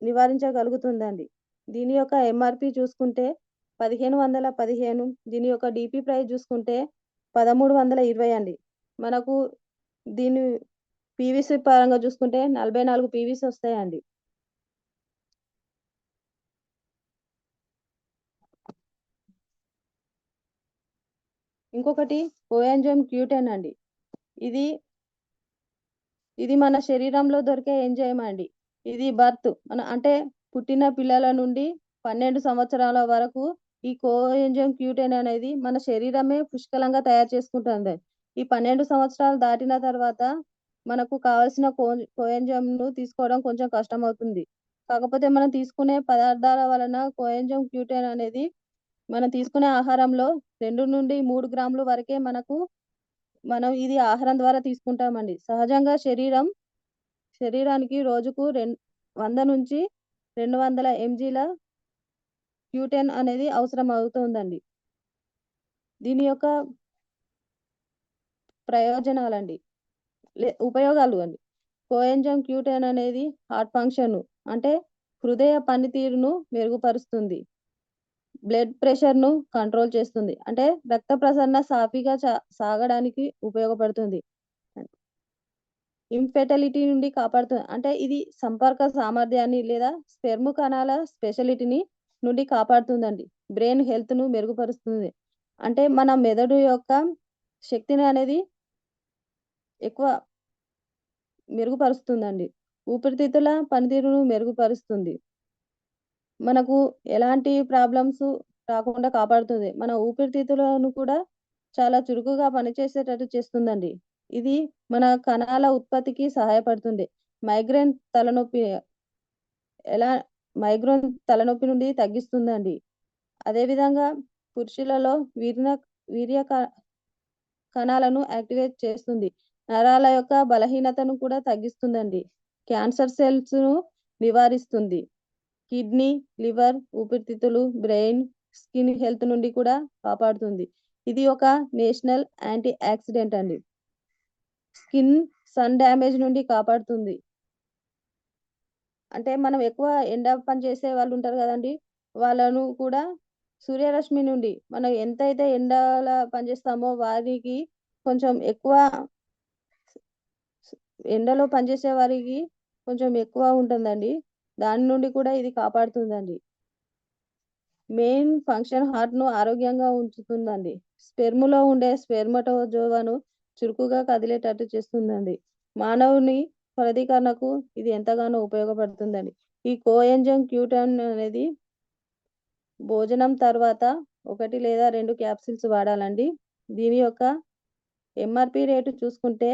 నివారించగలుగుతుందండి. దీని యొక్క MRP చూసుకుంటే 1515. దీని యొక్క DP ప్రైస్ చూసుకుంటే 1320 అండి. మనకు దీని PVC పరంగా చూసుకుంటే 44 PVC వస్తాయండి. ఇంకొకటి కోఎంజైమ్ Q10 అండి. ఇది మన శరీరంలో దొరికే ఎంజైమ్ అండి. ఇది అంటే పుట్టిన పిల్లల నుండి 12 సంవత్సరాల వరకు ఈ కోఎంజైమ్ Q10 అనేది మన శరీరమే పుష్కలంగా తయారు చేసుకుంటుంది. ఈ 12 సంవత్సరాలు దాటిన తర్వాత మనకు కావాల్సిన కోఎంజైమ్ను తీసుకోవడం కొంచెం కష్టం అవుతుంది. కాకపోతే మనం తీసుకునే పదార్థాల వలన కోఎంజైమ్ Q10 అనేది మనం తీసుకునే ఆహారంలో 2 నుండి 3 గ్రాముల వరకే మనం ఇది ఆహారం ద్వారా తీసుకుంటామండి. సహజంగా శరీరానికి రోజుకు 100 నుంచి 200 mgల Q10 అనేది అవసరం అవుతుందండి. దీని యొక్క ప్రయోజనాలండి, ఉపయోగాలు అండి. కోఎంజైమ్ Q10 అనేది హార్ట్ ఫంక్షన్ అంటే హృదయ పనితీరును మెరుగుపరుస్తుంది. బ్లడ్ ప్రెషర్ను కంట్రోల్ చేస్తుంది. అంటే రక్త ప్రసరణ సాఫీగా సాగడానికి ఉపయోగపడుతుంది. ఇన్ఫెర్టిలిటీ నుండి కాపాడుతుంది. అంటే ఇది సంపర్క సామర్థ్యాన్ని లేదా స్పెర్మ్ కణాల స్పెషాలిటీని నుండి కాపాడుతుందండి. బ్రెయిన్ హెల్త్ను మెరుగుపరుస్తుంది. అంటే మన మెదడు యొక్క శక్తిని అనేది ఎక్కువ మెరుగుపరుస్తుందండి. ఊపిరితిత్తుల పనితీరును మెరుగుపరుస్తుంది. మనకు ఎలాంటి ప్రాబ్లమ్స్ రాకుండా కాపాడుతుంది. మన ఊపిరితిత్తులను కూడా చాలా చురుకుగా పనిచేసేటట్టు చేస్తుందండి. ఇది మన కణాల ఉత్పత్తికి సహాయపడుతుంది. మైగ్రేన్ తలనొప్పి ఎలా మైగ్రేన్ తలనొప్పి నుండి తగ్గిస్తుందండి. అదేవిధంగా పురుషులలో వీర్య కణాలను యాక్టివేట్ చేస్తుంది. నరాల యొక్క బలహీనతను కూడా తగ్గిస్తుందండి. క్యాన్సర్ సెల్స్‌ను నివారిస్తుంది. కిడ్నీ, లివర్, ఊపిరితిత్తులు, బ్రెయిన్, స్కిన్ హెల్త్ నుండి కూడా కాపాడుతుంది. ఇది ఒక నేషనల్ యాంటీ ఆక్సిడెంట్ అండి. స్కిన్ సన్ డ్యామేజ్ నుండి కాపాడుతుంది. అంటే మనం ఎక్కువ ఎండ పని చేసే వాళ్ళు ఉంటారు కదండీ! వాళ్ళను కూడా సూర్యరశ్మి నుండి మనం ఎంతైతే ఎండల పనిచేస్తామో వారికి కొంచెం ఎక్కువ ఎండలో పనిచేసే వారికి కొంచెం ఎక్కువ ఉంటుందండి. దాని నుండి కూడా ఇది కాపాడుతుందండి. మెయిన్ ఫంక్షన్ హార్ట్‌ను ఆరోగ్యంగా ఉంచుతుందండి. స్పెర్మ్‌లో ఉండే స్పెర్మటోజోవాను చురుకుగా కదిలేటట్టు చేస్తుందండి. మానవుని ఫలదీకరణకు ఇది ఎంతగానో ఉపయోగపడుతుందండి. ఈ కోఎంజైమ్ Q10 అనేది భోజనం తర్వాత 1 లేదా 2 క్యాప్సూల్స్ వాడాలండి. దీని యొక్క ఎంఆర్‌పీ రేటు చూసుకుంటే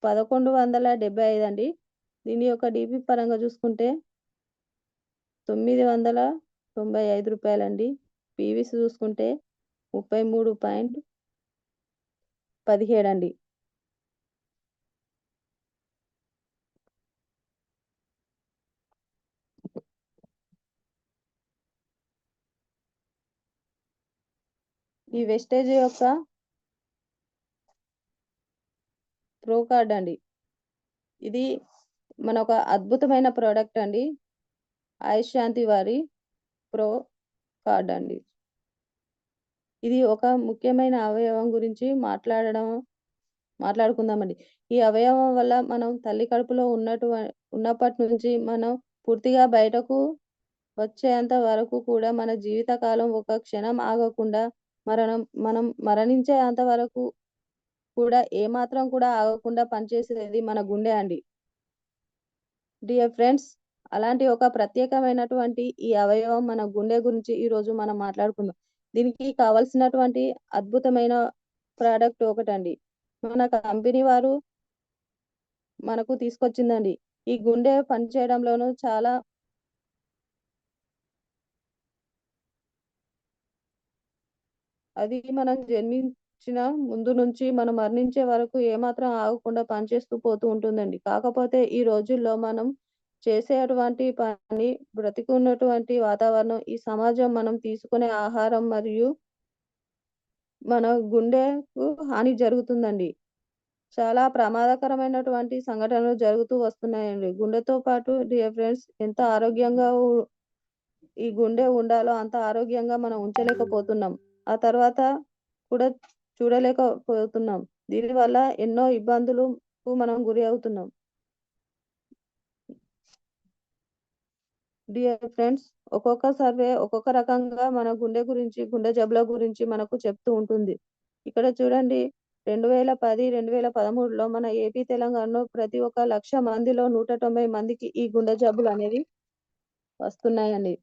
1175 అండి. దీని యొక్క డీపీ పరంగా చూసుకుంటే రూ. 995 అండి. పీవీస్ చూసుకుంటే 33.17 అండి. ఈ వెస్టేజ్ యొక్క ప్రో కార్డ్ అండి. ఇది మన ఒక అద్భుతమైన ప్రోడక్ట్ అండి. ఆయుష్ శాంతి వారి ప్రో కార్డ్ అండి. ఇది ఒక ముఖ్యమైన అవయవం గురించి మాట్లాడుకుందామండి. ఈ అవయవం వల్ల మనం తల్లి కడుపులో ఉన్నప్పటి నుంచి మనం పూర్తిగా బయటకు వచ్చేంత వరకు కూడా మన జీవితకాలం ఒక క్షణం ఆగకుండా మనం మరణించేంత వరకు కూడా ఏమాత్రం కూడా ఆగకుండా పనిచేసేది మన గుండె అండి. డియర్ ఫ్రెండ్స్, అలాంటి ఒక ప్రత్యేకమైనటువంటి ఈ అవయవం మన గుండె గురించి ఈరోజు మనం మాట్లాడుకుందాం. దీనికి కావాల్సినటువంటి అద్భుతమైన ప్రోడక్ట్ ఒకటండి. మన కంపెనీ వారు మనకు తీసుకొచ్చిందండి. ఈ గుండె పనిచేయడంలోనూ చాలా అది మనం జన్మించిన ముందు నుంచి మనం మరణించే వరకు ఏమాత్రం ఆగకుండా పనిచేస్తూ పోతూ ఉంటుందండి. కాకపోతే ఈ రోజుల్లో మనం చేసేటువంటి పని, బ్రతికున్నటువంటి వాతావరణం, ఈ సమాజం, మనం తీసుకునే ఆహారం మరియు మన గుండెకు హాని జరుగుతుందండి. చాలా ప్రమాదకరమైనటువంటి సంఘటనలు జరుగుతూ వస్తున్నాయండి. గుండెతో పాటు డియర్ ఫ్రెండ్స్, ఎంత ఆరోగ్యంగా ఈ గుండె ఉండాలో అంత ఆరోగ్యంగా మనం ఉంచలేకపోతున్నాం. ఆ తర్వాత కూడా చూడలేకపోతున్నాం. దీనివల్ల ఎన్నో ఇబ్బందులకు మనం గురి అవుతున్నాం. డియర్ ఫ్రెండ్స్, ఒక్కొక్క సర్వే ఒక్కొక్క రకంగా మన గుండె గురించి, గుండె జబ్బుల గురించి మనకు చెప్తూ ఉంటుంది. ఇక్కడ చూడండి, 2010, 2013లో మన ఏపీ, తెలంగాణలో ప్రతి ఒక్క 1,00,000 మందిలో 190 మందికి ఈ గుండె జబ్బులు అనేవి వస్తున్నాయండి.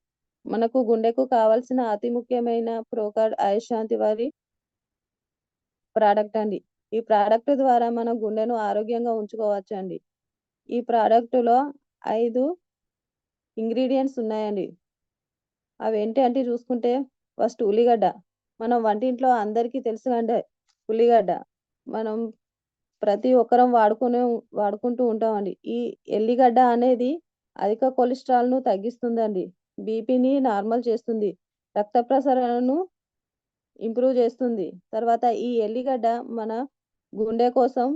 మనకు గుండెకు కావాల్సిన అతి ముఖ్యమైన ప్రోకార్డ్ ఆయుష్ శాంతి వారి ప్రోడక్ట్ అండి. ఈ ప్రోడక్ట్ ద్వారా మన గుండెను ఆరోగ్యంగా ఉంచుకోవచ్చండి. ఈ ప్రోడక్ట్లో 5 ఇంగ్రీడియంట్స్ ఉన్నాయండి. అవేంటి అంటే చూసుకుంటే, ఫస్ట్ ఉల్లిగడ్డ. మనం వంటింట్లో అందరికీ తెలుసు అంటే ఉల్లిగడ్డ మనం ప్రతి ఒక్కరం వాడుకుంటూ ఉంటామండి. ఈ ఎల్లిగడ్డ అనేది అధిక కొలెస్ట్రాల్‌ను తగ్గిస్తుందండి. బీపీని నార్మల్ చేస్తుంది. రక్త ప్రసరణను ఇంప్రూవ్ చేస్తుంది. తర్వాత ఈ ఎల్లిగడ్డ మన గుండె కోసం,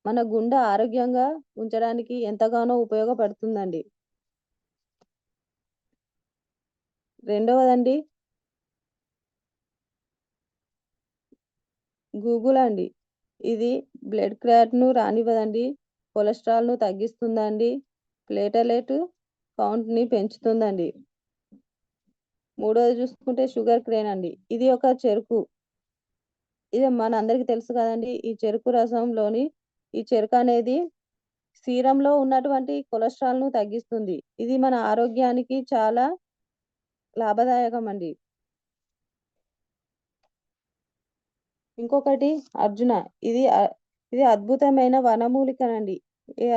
మన గుండె ఆరోగ్యంగా ఉంచడానికి ఎంతగానో ఉపయోగపడుతుందండి. రెండవదండి గూగుల్ అండి. ఇది బ్లడ్ క్లాట్‌ను రానివ్వదండి. కొలెస్ట్రాల్‌ను తగ్గిస్తుందండి. ప్లేటలెట్ కౌంట్‌ని పెంచుతుందండి. మూడోది చూసుకుంటే షుగర్ క్రేన్ అండి. ఇది ఒక చెరుకు. ఇది మన అందరికీ తెలుసు కదండి. ఈ చెరుకు రసంలోని ఈ చెరుకు అనేది సీరంలో ఉన్నటువంటి కొలెస్ట్రాల్ ను తగ్గిస్తుంది. ఇది మన ఆరోగ్యానికి చాలా లాభదాయకం అండి. ఇంకొకటి అర్జున. ఇది అద్భుతమైన వనమూలికనండి. ఈ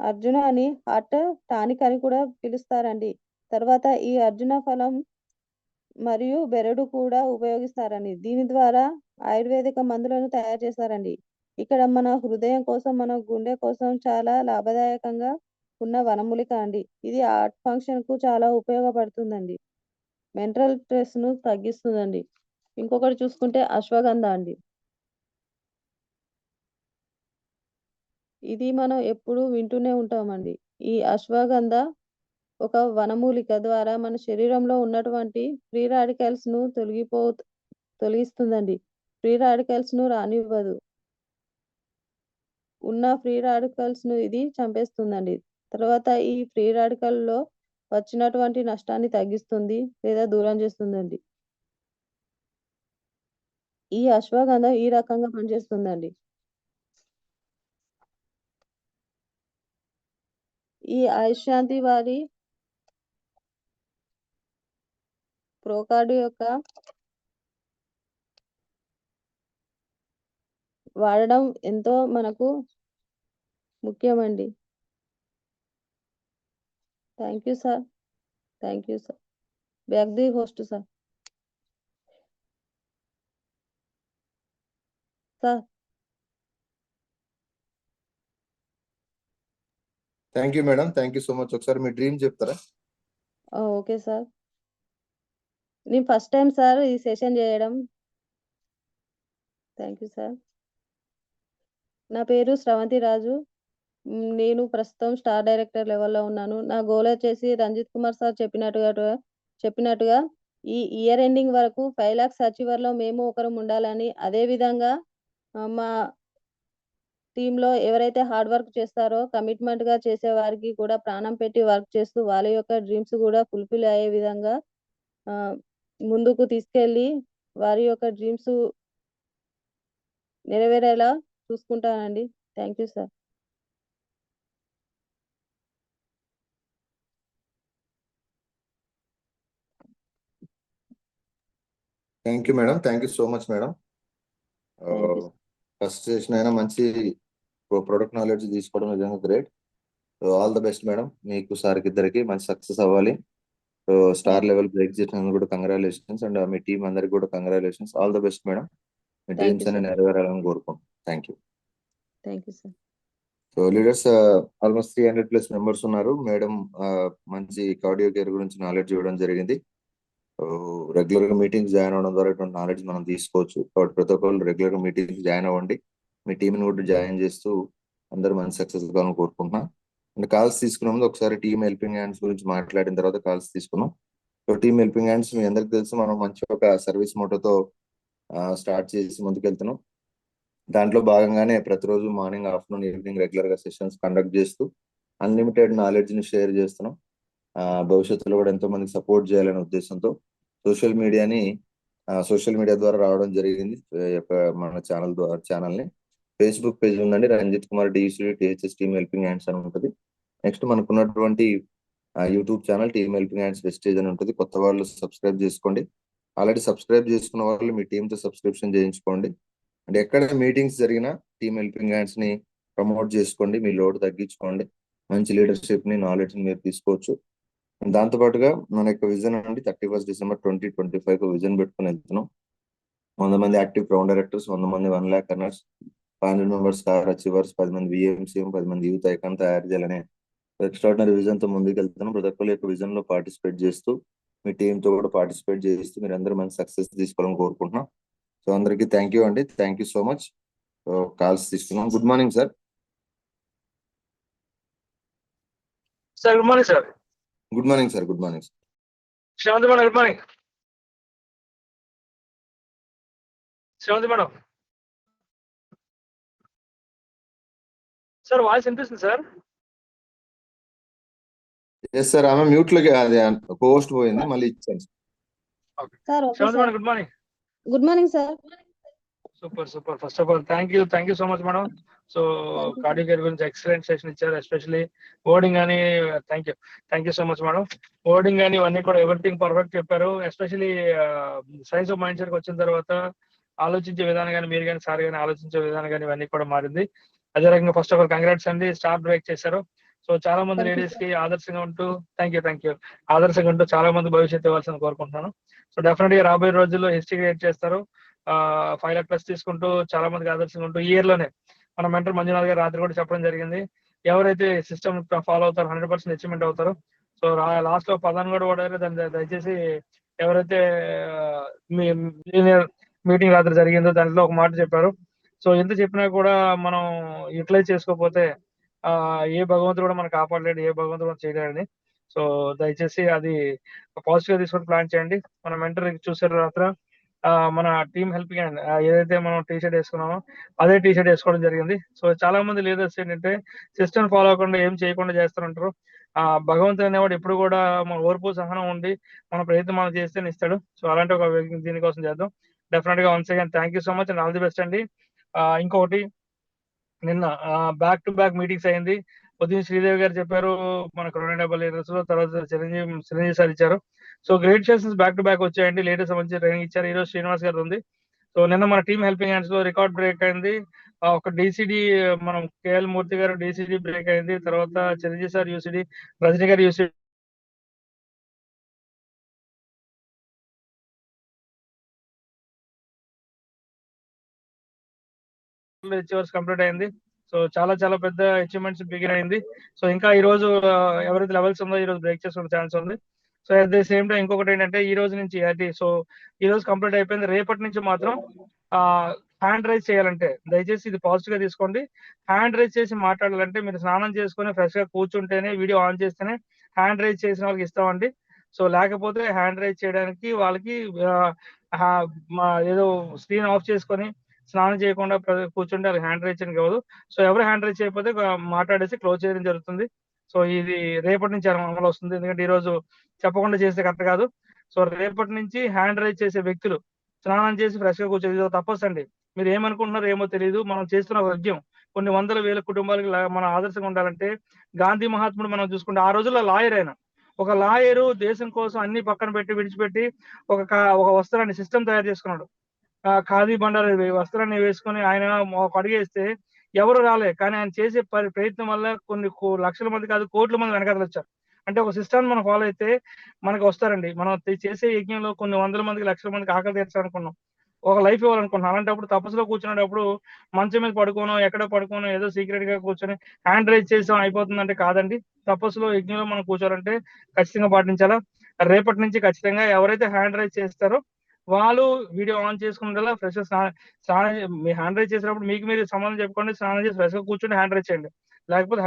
అర్జున అని హార్ట్ టానిక్ అని కూడా పిలుస్తారండి. తర్వాత ఈ అర్జున ఫలం మరియు బెరడు కూడా ఉపయోగిస్తారండి. దీని ద్వారా ఆయుర్వేదిక మందులను తయారు చేస్తారండి. ఇక్కడ మన హృదయం కోసం, మన గుండె కోసం చాలా లాభదాయకంగా ఉన్న వనమూలిక అండి. ఇది హార్ట్ ఫంక్షన్ కు చాలా ఉపయోగపడుతుందండి. మెంటల్ స్ట్రెస్ ను తగ్గిస్తుందండి. ఇంకొకటి చూసుకుంటే అశ్వగంధ అండి. ఇది మనం ఎప్పుడు వింటూనే ఉంటామండి. ఈ అశ్వగంధ ఒక వనమూలిక ద్వారా మన శరీరంలో ఉన్నటువంటి ఫ్రీ రాడికల్స్ ను తొలగిస్తుందండి. ఫ్రీ రాడికల్స్ ను రానివ్వదు. ఉన్న ఫ్రీ రాడికల్స్ ను ఇది చంపేస్తుందండి. తర్వాత ఈ ఫ్రీ రాడికల్ లో వచ్చినటువంటి నష్టాన్ని తగ్గిస్తుంది లేదా దూరం చేస్తుందండి. ఈ అశ్వగంధ ఈ రకంగా పనిచేస్తుందండి. ఈ అయశ్శాంతి వారి ప్రోకార్డు యొక్క వాడడం ఎంతో మనకు ముఖ్యమండి. Thank you sir. Thank you sir. Back the host sir. Sir thank you madam, thank you so much. ఒకసారి మీ డ్రీమ్ చెప్తారా? Okay sir. నేను ఫస్ట్ టైం సార్ ఈ సెషన్ చేయడం. Thank you sir. నా పేరు శ్రవంతి రాజు. నేను ప్రస్తుతం స్టార్ డైరెక్టర్ లెవెల్లో ఉన్నాను. నా గోల్ వచ్చేసి రంజిత్ కుమార్ సార్ చెప్పినట్టుగా ఈ ఇయర్ ఎండింగ్ వరకు 5 lakhs అచీవర్లో మేము ఒకరు ఉండాలని, అదే విధంగా మా టీంలో ఎవరైతే హార్డ్ వర్క్ చేస్తారో కమిట్మెంట్ గా చేసే వారికి కూడా ప్రాణం పెట్టి వర్క్ చేస్తూ వాళ్ళ యొక్క డ్రీమ్స్ కూడా ఫుల్ఫిల్ అయ్యే విధంగా ముందుకు తీసుకెళ్ళి వారి యొక్క డ్రీమ్స్ నెరవేరేలా చూసుకుంటానండి. Thank you sir. Thank you madam, thank you so much madam. Thank you. First session అయినా మంచి ప్రొడక్ట్ నాలెడ్జ్ తీసుకోవడం నిజంగా great. All the best madam, మీకు సార్కి ఇద్దరికి మంచి సక్సెస్ అవ్వాలి. సో స్టార్ లెవెల్ బ్రేక్ చేసినందుకు కూడా కంగ్రాచులేషన్స్, అండ్ మీ టీం అందరికి కూడా congratulations. All the best madam. Me thank dreams you అన్ని సార్. నెరవేరాలని కోరుకుంటాం. Thank you. Thank you sir. So leaders almost 300+ members ఉన్నారు. మేడం మంచి కార్డియో కేర్ గురించి నాలెడ్జ్ ఇవ్వడం జరిగింది. రెగ్యులర్ గా మీటింగ్స్ జాయిన్ అవ్వడం ద్వారా ఇటువంటి నాలెడ్జ్ మనం తీసుకోవచ్చు. కాబట్టి ప్రతి ఒక్కరు రెగ్యులర్ గా మీటింగ్స్ జాయిన్ అవ్వండి. మీ టీంని కూడా జాయిన్ చేస్తూ అందరూ మంచి సక్సెస్ కావాలని కోరుకుంటున్నాం. అండ్ కాల్స్ తీసుకునే ముందు ఒకసారి టీమ్ హెల్పింగ్ హ్యాండ్స్ గురించి మాట్లాడిన తర్వాత కాల్స్ తీసుకున్నాం. సో టీమ్ హెల్పింగ్ హ్యాండ్స్ మీ అందరికి తెలుసు, మనం మంచి ఒక సర్వీస్ మోటోతో స్టార్ట్ చేసి ముందుకెళ్తున్నాం. దాంట్లో భాగంగానే ప్రతిరోజు మార్నింగ్, ఆఫ్టర్నూన్, ఈవినింగ్ రెగ్యులర్ గా సెషన్స్ కండక్ట్ చేస్తూ అన్లిమిటెడ్ నాలెడ్జ్ ని షేర్ చేస్తున్నాం. భవిష్యత్తులో కూడా ఎంతో మందికి సపోర్ట్ చేయాలనే ఉద్దేశంతో సోషల్ మీడియా ద్వారా రావడం జరిగింది. మన ఛానల్ ని ఫేస్బుక్ పేజ్ ఉందండి, Ranjith Kumar DCD THS team helping hands అని ఉంటుంది. నెక్స్ట్ మనకున్నటువంటి YouTube channel team helping hands వెస్టేజ్ అని ఉంటుంది. కొత్త వాళ్ళు సబ్స్క్రైబ్ చేసుకోండి. ఆల్రెడీ సబ్స్క్రైబ్ చేసుకున్న వాళ్ళు మీ టీంతో సబ్స్క్రిప్షన్ చేయించుకోండి. అంటే ఎక్కడ మీటింగ్స్ జరిగినా టీమ్ హెల్పింగ్ హ్యాండ్స్ ని ప్రమోట్ చేసుకోండి. మీ లోడ్ తగ్గించుకోండి. మంచి లీడర్షిప్ ని, నాలెడ్జ్ ని మీరు తీసుకోవచ్చు. దాంతో పాటుగా మన యొక్క విజన్ అండి 31st December 2025 విజన్ పెట్టుకుని వెళ్తున్నాం. 100 మంది యాక్టివ్ క్రౌన్ డైరెక్టర్స్, 100 మంది 1 lakh runners, 500 members car achievers, 10 మంది విఎంసీఎం, 10 మంది యూత్ ఐకాన్ తయారు చేయాలనే ఎక్స్ట్రాడినరీ విజన్ తో ముందుకు వెళ్తున్నాం. ప్రతి ఒక్కరి యొక్క విజన్ లో పార్టిసిపేట్ చేస్తూ మీ టీమ్ తో కూడా పార్టిసిపేట్ చేస్తూ మీరు అందరూ మంచి సక్సెస్ తీసుకోవాలని కోరుకుంటున్నాం. సో అందరికీ థ్యాంక్ యూ అండి, thank you so much. Calls తీసుకున్నాం. Good morning sir. Sir good morning sir. Good morning sir. Good morning sir. Sravanthi madam good morning. Sravanthi madam sir voice వినిపిస్తుంది సార్? ఎస్ సార్, ఆమె mute లోకి అది post పోయింది, మళ్ళీ ఇచ్చాను. Sir okay Sravanthi sir. Madam, good morning. Good morning sir. Super. First of all thank you so much madam. So Thank you, cardio care గురించి excellent session ఇచ్చారు, especially wording అని. Thank you so much madam. Wording అని ఇవన్నీ కూడా everything perfect చెప్పారు. Especially science of mind set వచ్చిన తర్వాత ఆలోచించే విధానం కానీ, మీరు కానీ సార్ కానీ ఆలోచించే విధానం కానీ ఇవన్నీ కూడా మారింది. అదే రకంగా ఫస్ట్ ఆఫ్ ఆల్ కంగ్రాట్స్ అండి, స్టార్ బ్రేక్ చేశారు. సో చాలా మంది Thank you, లేడీస్ కి ఆదర్శంగా ఉంటూ థ్యాంక్ యూ ఆదర్శంగా ఉంటూ చాలా మంది భవిష్యత్తు ఇవ్వాల్సింది కోరుకుంటున్నాను. సో డెఫినెట్ గా రాబోయే రోజుల్లో హిస్టరీ క్రియేట్ చేస్తారు. 5 lakh plus తీసుకుంటూ చాలా మందికి ఆదర్శంగా ఉంటూ ఈ ఇయర్ లోనే మన మెంటర్ మంజునాథ్ గారు రాత్రి కూడా చెప్పడం జరిగింది, ఎవరైతే సిస్టమ్ ఫాలో అవుతారో 100% అచీవ్మెంట్ అవుతారు. సో లాస్ట్ లో పదాన్ని కూడా ఓడారు. దాన్ని దయచేసి ఎవరైతే మీ మీటింగ్ రాత్రి జరిగిందో దాంట్లో ఒక మాట చెప్పారు. సో ఎంత చెప్పినా కూడా మనం యూటిలైజ్ చేసుకోకపోతే ఏ భగవంతుడు కూడా మనం కాపాడలేడు, ఏ భగవంతుడు కూడా చేయలేడని. సో దయచేసి అది పాజిటివ్ గా తీసుకొని ప్లాన్ చేయండి. మన మెంటర్ చూసారు రాత్రి మన టీమ్ హెల్పింగ్ హ్యాండ్ ఏదైతే మనం టీ షర్ట్ వేసుకున్నామో అదే టీ షర్ట్ వేసుకోవడం జరిగింది. సో చాలా మంది లీడర్స్ ఏంటంటే సిస్టమ్ ఫాలో అవ్వకుండా ఏం చేయకుండా చేస్తారంటారు. భగవంతుడు అనేవాడు ఎప్పుడు కూడా మన ఓర్పు సహనం ఉండి మన ప్రయత్నం మనం చేస్తే ఇస్తాడు. సో అలాంటి ఒక దీనికోసం చేద్దాం. డెఫినెట్ గా once again thank you so much and all the best అండి. ఇంకొకటి, నిన్న బ్యాక్ టు బ్యాక్ మీటింగ్స్ అయింది. ఉదయం శ్రీదేవి గారు చెప్పారు మనకు 270 లీటర్స్ లో, తర్వాత చిరంజీవి సార్ ఇచ్చారు. So great sessions back to back వచ్చాయండి. లేటెస్ట్ మంచి ట్రైనింగ్ ఇచ్చారు. ఈ రోజు శ్రీనివాస్ గారు ఉంది. సో నిన్న మన టీమ్ హెల్పింగ్ హ్యాండ్స్ లో రికార్డ్ బ్రేక్ అయింది. ఒక డిసిడి మనం కేఎల్ మూర్తి గారు డిసిడి బ్రేక్ అయింది. తర్వాత చిరంజీవి సార్ యూసిడి, రజనీ గారు యూసిడి అచీవర్స్ కంప్లీట్ అయింది. సో చాలా పెద్ద అచీవ్మెంట్స్ బిగిన్ అయింది. సో ఇంకా ఈ రోజు ఎవరైతే లెవెల్స్ ఉందో ఈ రోజు బ్రేక్ చేసుకునే ఛాన్స్ ఉంది. So at the same time ఇంకొకటి ఏంటంటే ఈ రోజు నుంచి అది సో ఈ రోజు కంప్లీట్ అయిపోయింది. రేపటి నుంచి మాత్రం హ్యాండ్ రైజ్ చేయాలంటే దయచేసి ఇది పాజిటివ్ గా తీసుకోండి. హ్యాండ్ రైజ్ చేసి మాట్లాడాలంటే మీరు స్నానం చేసుకుని ఫ్రెష్ గా కూర్చుంటేనే, వీడియో ఆన్ చేస్తేనే హ్యాండ్ రైజ్ చేసిన వాళ్ళకి ఇస్తామండి. సో లేకపోతే హ్యాండ్ రైజ్ చేయడానికి వాళ్ళకి ఏదో స్క్రీన్ ఆఫ్ చేసుకొని స్నానం చేయకుండా కూర్చుంటే అది హ్యాండ్ రైజ్ చేయడానికి అవ్వదు. సో ఎవరు హ్యాండ్ రైజ్ చేయకపోతే మాట్లాడేసి క్లోజ్ చేయడం జరుగుతుంది. సో ఇది రేపటి నుంచి అమలు వస్తుంది, ఎందుకంటే ఈ రోజు చెప్పకుండా చేస్తే కరెక్ట్ కాదు. సో రేపటి నుంచి హ్యాండ్ రైజ్ చేసే వ్యక్తులు స్నానం చేసి ఫ్రెష్ గా కూర్చొని తప్పస్ అండి. మీరు ఏమనుకుంటున్నారో ఏమో తెలియదు, మనం చేస్తున్న యజ్ఞం కొన్ని వందల వేల కుటుంబాలకి మనం ఆదర్శంగా ఉండాలంటే గాంధీ మహాత్ముడు మనం చూసుకుంటే ఆ రోజుల్లో లాయర్ అయినా ఒక లాయరు దేశం కోసం అన్ని పక్కన పెట్టి విడిచిపెట్టి ఒక వస్త్రాన్ని సిస్టమ్ తయారు చేసుకున్నాడు. ఖాదీ బండారు వస్త్రాన్ని వేసుకొని ఆయన ఒక అడిగేస్తే ఎవరు రాలే, కానీ ఆయన చేసే ప్రయత్నం వల్ల కొన్ని లక్షల మంది కాదు కోట్ల మంది వెనకాల వచ్చారు. అంటే ఒక సిస్టమ్ మనం ఫాలో అయితే మనకు వస్తారండి. మనం చేసే యజ్ఞంలో కొన్ని వందల మందికి లక్షల మందికి ఆకలి తీర్చాలనుకున్నాం, ఒక లైఫ్ ఇవ్వాలనుకుంటున్నాం. అలాంటప్పుడు తపస్సులో కూర్చునేటప్పుడు మంచం మీద పడుకోను ఎక్కడో పడుకోను ఏదో సీక్రెట్ గా కూర్చొని హ్యాండ్ రైజ్ చేసాం అయిపోతుందంటే కాదండి. తపస్సులో యజ్ఞంలో మనం కూర్చోాలంటే ఖచ్చితంగా పాటించాలా. రేపటి నుంచి ఖచ్చితంగా ఎవరైతే హ్యాండ్ రైజ్ చేస్తారో వాళ్ళు వీడియో ఆన్ చేసుకుంటే ఫ్రెష్ స్నానం మీ హ్యాండ్ రైజ్ చేసినప్పుడు మీకు మీరు సమాధానం చెప్పుకోండి, స్నానం చేసి ఫ్రెష్ గా కూర్చొని హ్యాండ్ రైజ్ చేయండి. లేకపోతే